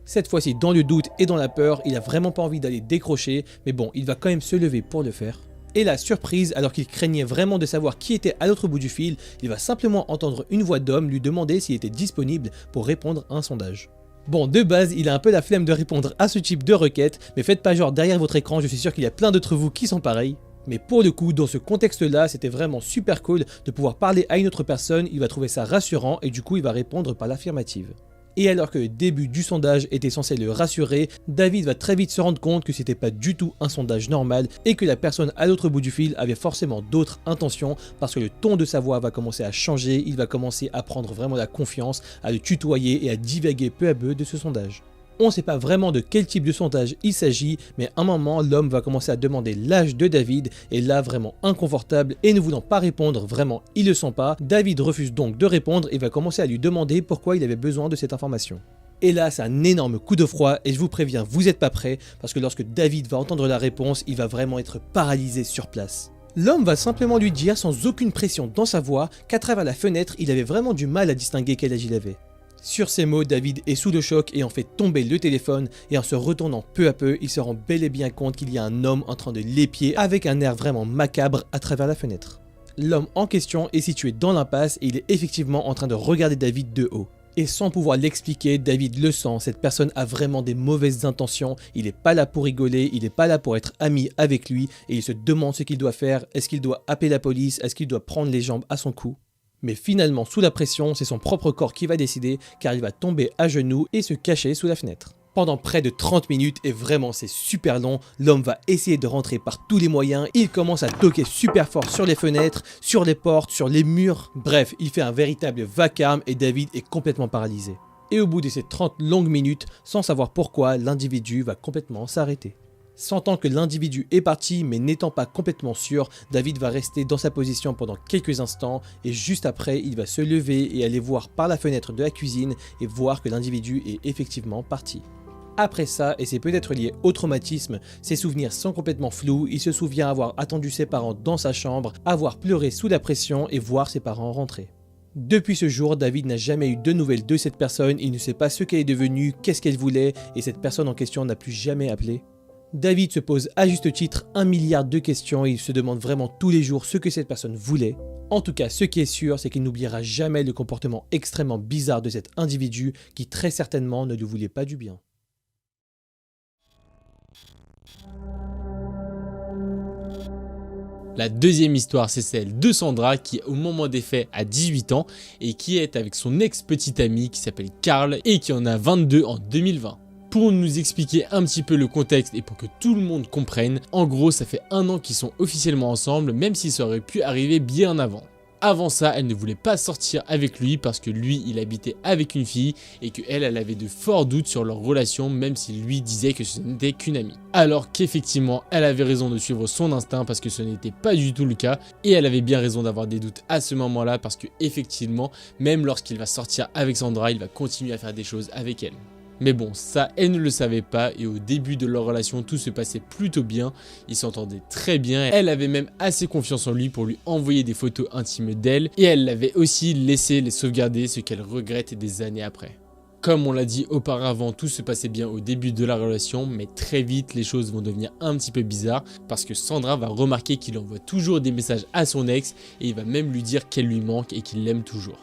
Cette fois-ci, dans le doute et dans la peur, il a vraiment pas envie d'aller décrocher, mais bon, il va quand même se lever pour le faire. Et la surprise, alors qu'il craignait vraiment de savoir qui était à l'autre bout du fil, il va simplement entendre une voix d'homme lui demander s'il était disponible pour répondre à un sondage. Bon, de base, il a un peu la flemme de répondre à ce type de requête, mais faites pas genre derrière votre écran, je suis sûr qu'il y a plein d'autres vous qui sont pareils. Mais pour le coup, dans ce contexte-là, c'était vraiment super cool de pouvoir parler à une autre personne, il va trouver ça rassurant et du coup il va répondre par l'affirmative. Et alors que le début du sondage était censé le rassurer, David va très vite se rendre compte que c'était pas du tout un sondage normal et que la personne à l'autre bout du fil avait forcément d'autres intentions parce que le ton de sa voix va commencer à changer, il va commencer à prendre vraiment la confiance, à le tutoyer et à divaguer peu à peu de ce sondage. On ne sait pas vraiment de quel type de sondage il s'agit, mais à un moment, l'homme va commencer à demander l'âge de David, et là, vraiment inconfortable, et ne voulant pas répondre, vraiment, il le sent pas, David refuse donc de répondre et va commencer à lui demander pourquoi il avait besoin de cette information. Et là, c'est un énorme coup de froid et je vous préviens, vous n'êtes pas prêts parce que lorsque David va entendre la réponse, il va vraiment être paralysé sur place. L'homme va simplement lui dire sans aucune pression dans sa voix qu'à travers la fenêtre, il avait vraiment du mal à distinguer quel âge il avait. Sur ces mots, David est sous le choc et en fait tomber le téléphone et en se retournant peu à peu, il se rend bel et bien compte qu'il y a un homme en train de l'épier avec un air vraiment macabre à travers la fenêtre. L'homme en question est situé dans l'impasse et il est effectivement en train de regarder David de haut. Et sans pouvoir l'expliquer, David le sent, cette personne a vraiment des mauvaises intentions, il n'est pas là pour rigoler, il n'est pas là pour être ami avec lui et il se demande ce qu'il doit faire, est-ce qu'il doit appeler la police, est-ce qu'il doit prendre les jambes à son cou. Mais finalement, sous la pression, c'est son propre corps qui va décider car il va tomber à genoux et se cacher sous la fenêtre. Pendant près de 30 minutes, et vraiment c'est super long, l'homme va essayer de rentrer par tous les moyens, il commence à toquer super fort sur les fenêtres, sur les portes, sur les murs, bref, il fait un véritable vacarme et David est complètement paralysé. Et au bout de ces 30 longues minutes, sans savoir pourquoi, l'individu va complètement s'arrêter. Sentant que l'individu est parti mais n'étant pas complètement sûr, David va rester dans sa position pendant quelques instants et juste après il va se lever et aller voir par la fenêtre de la cuisine et voir que l'individu est effectivement parti. Après ça, et c'est peut-être lié au traumatisme, ses souvenirs sont complètement flous, il se souvient avoir attendu ses parents dans sa chambre, avoir pleuré sous la pression et voir ses parents rentrer. Depuis ce jour, David n'a jamais eu de nouvelles de cette personne, il ne sait pas ce qu'elle est devenue, qu'est-ce qu'elle voulait et cette personne en question n'a plus jamais appelé. David se pose à juste titre 1 milliard de questions et il se demande vraiment tous les jours ce que cette personne voulait. En tout cas, ce qui est sûr, c'est qu'il n'oubliera jamais le comportement extrêmement bizarre de cet individu qui très certainement ne lui voulait pas du bien. La deuxième histoire, c'est celle de Sandra qui, au moment des faits, a 18 ans et qui est avec son ex-petit ami qui s'appelle Karl et qui en a 22 en 2020. Pour nous expliquer un petit peu le contexte et pour que tout le monde comprenne, en gros, ça fait 1 an qu'ils sont officiellement ensemble, même si ça aurait pu arriver bien avant. Avant ça, elle ne voulait pas sortir avec lui parce que lui, il habitait avec une fille et qu'elle avait de forts doutes sur leur relation même si lui disait que ce n'était qu'une amie. Alors qu'effectivement, elle avait raison de suivre son instinct parce que ce n'était pas du tout le cas et elle avait bien raison d'avoir des doutes à ce moment-là parce que effectivement, même lorsqu'il va sortir avec Sandra, il va continuer à faire des choses avec elle. Mais bon, ça, elle ne le savait pas et au début de leur relation, tout se passait plutôt bien, ils s'entendaient très bien, elle avait même assez confiance en lui pour lui envoyer des photos intimes d'elle et elle l'avait aussi laissé les sauvegarder, ce qu'elle regrette des années après. Comme on l'a dit auparavant, tout se passait bien au début de la relation, mais très vite les choses vont devenir un petit peu bizarres parce que Sandra va remarquer qu'il envoie toujours des messages à son ex et il va même lui dire qu'elle lui manque et qu'il l'aime toujours.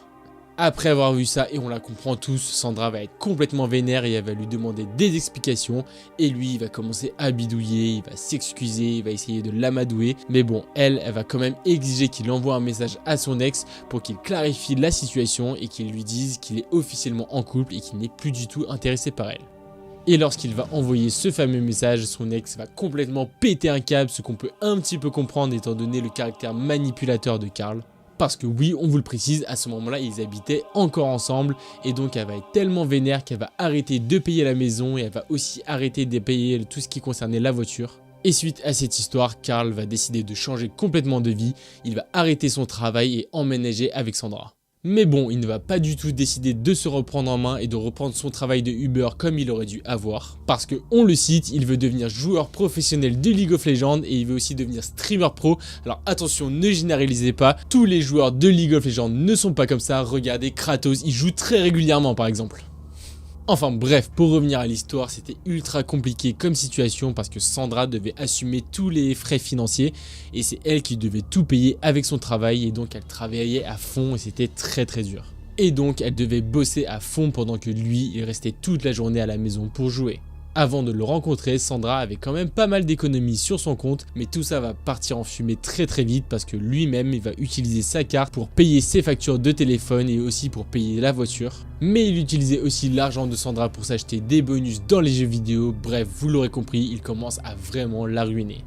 Après avoir vu ça, et on la comprend tous, Sandra va être complètement vénère et elle va lui demander des explications et lui il va commencer à bidouiller, il va s'excuser, il va essayer de l'amadouer, mais bon, elle va quand même exiger qu'il envoie un message à son ex pour qu'il clarifie la situation et qu'il lui dise qu'il est officiellement en couple et qu'il n'est plus du tout intéressé par elle. Et lorsqu'il va envoyer ce fameux message, son ex va complètement péter un câble, ce qu'on peut un petit peu comprendre étant donné le caractère manipulateur de Karl. Parce que oui, on vous le précise, à ce moment-là, ils habitaient encore ensemble et donc elle va être tellement vénère qu'elle va arrêter de payer la maison et elle va aussi arrêter de payer tout ce qui concernait la voiture. Et suite à cette histoire, Karl va décider de changer complètement de vie, il va arrêter son travail et emménager avec Sandra. Mais bon, il ne va pas du tout décider de se reprendre en main et de reprendre son travail de Uber comme il aurait dû avoir. Parce que, on le cite, il veut devenir joueur professionnel de League of Legends et il veut aussi devenir streamer pro. Alors attention, ne généralisez pas, tous les joueurs de League of Legends ne sont pas comme ça. Regardez Kratos, il joue très régulièrement par exemple. Enfin bref, pour revenir à l'histoire, c'était ultra compliqué comme situation parce que Sandra devait assumer tous les frais financiers et c'est elle qui devait tout payer avec son travail et donc elle travaillait à fond et c'était très dur. Et donc elle devait bosser à fond pendant que lui, il restait toute la journée à la maison pour jouer. Avant de le rencontrer, Sandra avait quand même pas mal d'économies sur son compte, mais tout ça va partir en fumée très vite parce que lui-même il va utiliser sa carte pour payer ses factures de téléphone et aussi pour payer la voiture. Mais il utilisait aussi l'argent de Sandra pour s'acheter des bonus dans les jeux vidéo, bref vous l'aurez compris, il commence à vraiment la ruiner.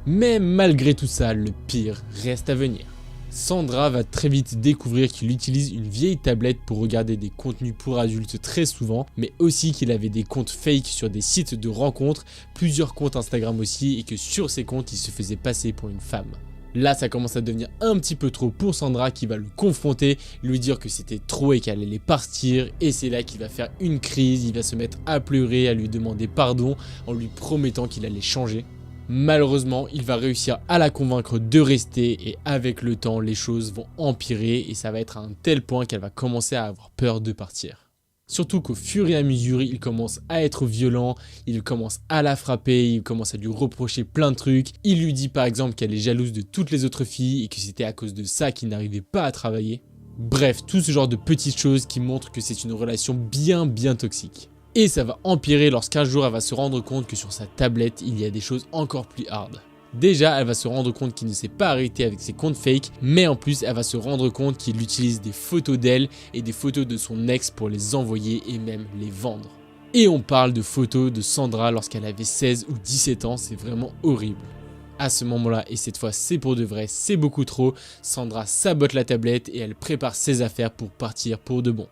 Mais malgré tout ça, le pire reste à venir. Sandra va très vite découvrir qu'il utilise une vieille tablette pour regarder des contenus pour adultes très souvent, mais aussi qu'il avait des comptes fake sur des sites de rencontres, plusieurs comptes Instagram aussi, et que sur ces comptes il se faisait passer pour une femme. Là, ça commence à devenir un petit peu trop pour Sandra qui va le confronter, lui dire que c'était trop et qu'elle allait partir. Et c'est là qu'il va faire une crise, il va se mettre à pleurer, à lui demander pardon en lui promettant qu'il allait changer. Malheureusement, il va réussir à la convaincre de rester et avec le temps, les choses vont empirer et ça va être à un tel point qu'elle va commencer à avoir peur de partir. Surtout qu'au fur et à mesure, il commence à être violent, il commence à la frapper, il commence à lui reprocher plein de trucs. Il lui dit par exemple qu'elle est jalouse de toutes les autres filles et que c'était à cause de ça qu'il n'arrivait pas à travailler. Bref, tout ce genre de petites choses qui montrent que c'est une relation bien toxique. Et ça va empirer lorsqu'un jour elle va se rendre compte que sur sa tablette, il y a des choses encore plus hard. Déjà, elle va se rendre compte qu'il ne s'est pas arrêté avec ses comptes fake, mais en plus, elle va se rendre compte qu'il utilise des photos d'elle et des photos de son ex pour les envoyer et même les vendre. Et on parle de photos de Sandra lorsqu'elle avait 16 ou 17 ans, c'est vraiment horrible. À ce moment-là, et cette fois c'est pour de vrai, c'est beaucoup trop, Sandra sabote la tablette et elle prépare ses affaires pour partir pour de bon.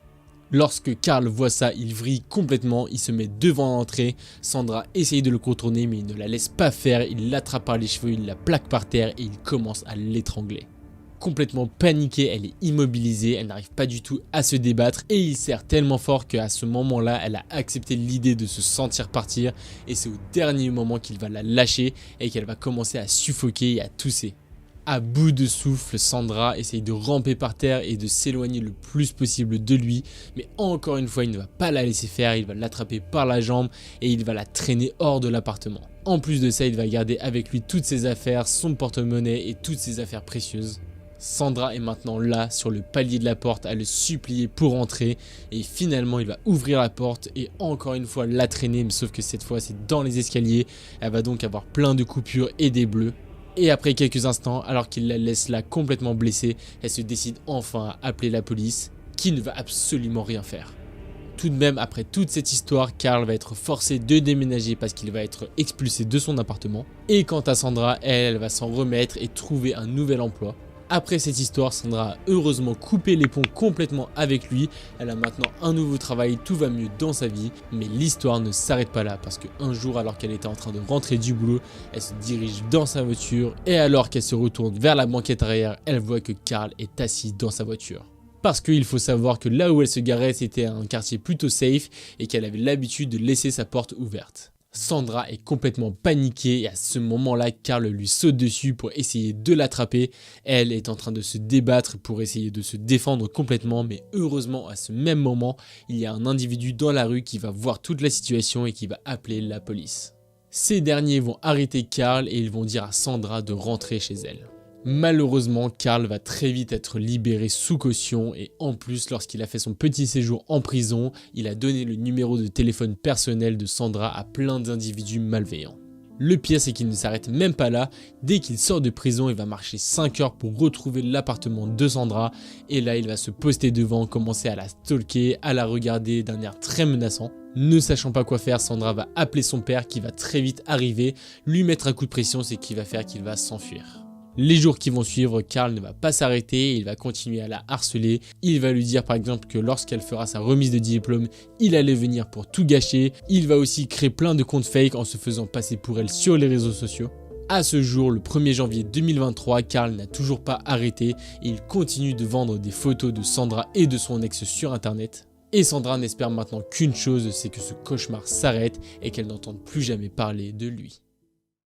Lorsque Carl voit ça, il vrille complètement, il se met devant l'entrée. Sandra essaye de le contourner mais il ne la laisse pas faire, il l'attrape par les cheveux, il la plaque par terre et il commence à l'étrangler. Complètement paniquée, elle est immobilisée, elle n'arrive pas du tout à se débattre et il serre tellement fort qu'à ce moment-là, elle a accepté l'idée de se sentir partir et c'est au dernier moment qu'il va la lâcher et qu'elle va commencer à suffoquer et à tousser. À bout de souffle, Sandra essaye de ramper par terre et de s'éloigner le plus possible de lui, mais encore une fois il ne va pas la laisser faire, il va l'attraper par la jambe et il va la traîner hors de l'appartement. En plus de ça, il va garder avec lui toutes ses affaires, son porte-monnaie et toutes ses affaires précieuses. Sandra est maintenant là sur le palier de la porte à le supplier pour entrer et finalement il va ouvrir la porte et encore une fois la traîner, mais sauf que cette fois c'est dans les escaliers, elle va donc avoir plein de coupures et des bleus. Et après quelques instants, alors qu'il la laisse là complètement blessée, elle se décide enfin à appeler la police, qui ne va absolument rien faire. Tout de même, après toute cette histoire, Carl va être forcé de déménager parce qu'il va être expulsé de son appartement. Et quant à Sandra, elle va s'en remettre et trouver un nouvel emploi. Après cette histoire, Sandra a heureusement coupé les ponts complètement avec lui. Elle a maintenant un nouveau travail, tout va mieux dans sa vie. Mais l'histoire ne s'arrête pas là parce qu'un jour, alors qu'elle était en train de rentrer du boulot, elle se dirige dans sa voiture. Et alors qu'elle se retourne vers la banquette arrière, elle voit que Carl est assis dans sa voiture. Parce qu'il faut savoir que là où elle se garait, c'était un quartier plutôt safe et qu'elle avait l'habitude de laisser sa porte ouverte. Sandra est complètement paniquée et à ce moment-là, Carl lui saute dessus pour essayer de l'attraper. Elle est en train de se débattre pour essayer de se défendre complètement, mais heureusement à ce même moment, il y a un individu dans la rue qui va voir toute la situation et qui va appeler la police. Ces derniers vont arrêter Carl et ils vont dire à Sandra de rentrer chez elle. Malheureusement, Carl va très vite être libéré sous caution et en plus, lorsqu'il a fait son petit séjour en prison, il a donné le numéro de téléphone personnel de Sandra à plein d'individus malveillants. Le pire, c'est qu'il ne s'arrête même pas là. Dès qu'il sort de prison, il va marcher 5 heures pour retrouver l'appartement de Sandra et là, il va se poster devant, commencer à la stalker, à la regarder d'un air très menaçant. Ne sachant pas quoi faire, Sandra va appeler son père qui va très vite arriver, lui mettre un coup de pression, c'est qu'il va faire qu'il va s'enfuir. Les jours qui vont suivre, Carl ne va pas s'arrêter, il va continuer à la harceler. Il va lui dire par exemple que lorsqu'elle fera sa remise de diplôme, il allait venir pour tout gâcher. Il va aussi créer plein de comptes fake en se faisant passer pour elle sur les réseaux sociaux. À ce jour, le 1er janvier 2023, Carl n'a toujours pas arrêté et il continue de vendre des photos de Sandra et de son ex sur internet. Et Sandra n'espère maintenant qu'une chose, c'est que ce cauchemar s'arrête et qu'elle n'entende plus jamais parler de lui.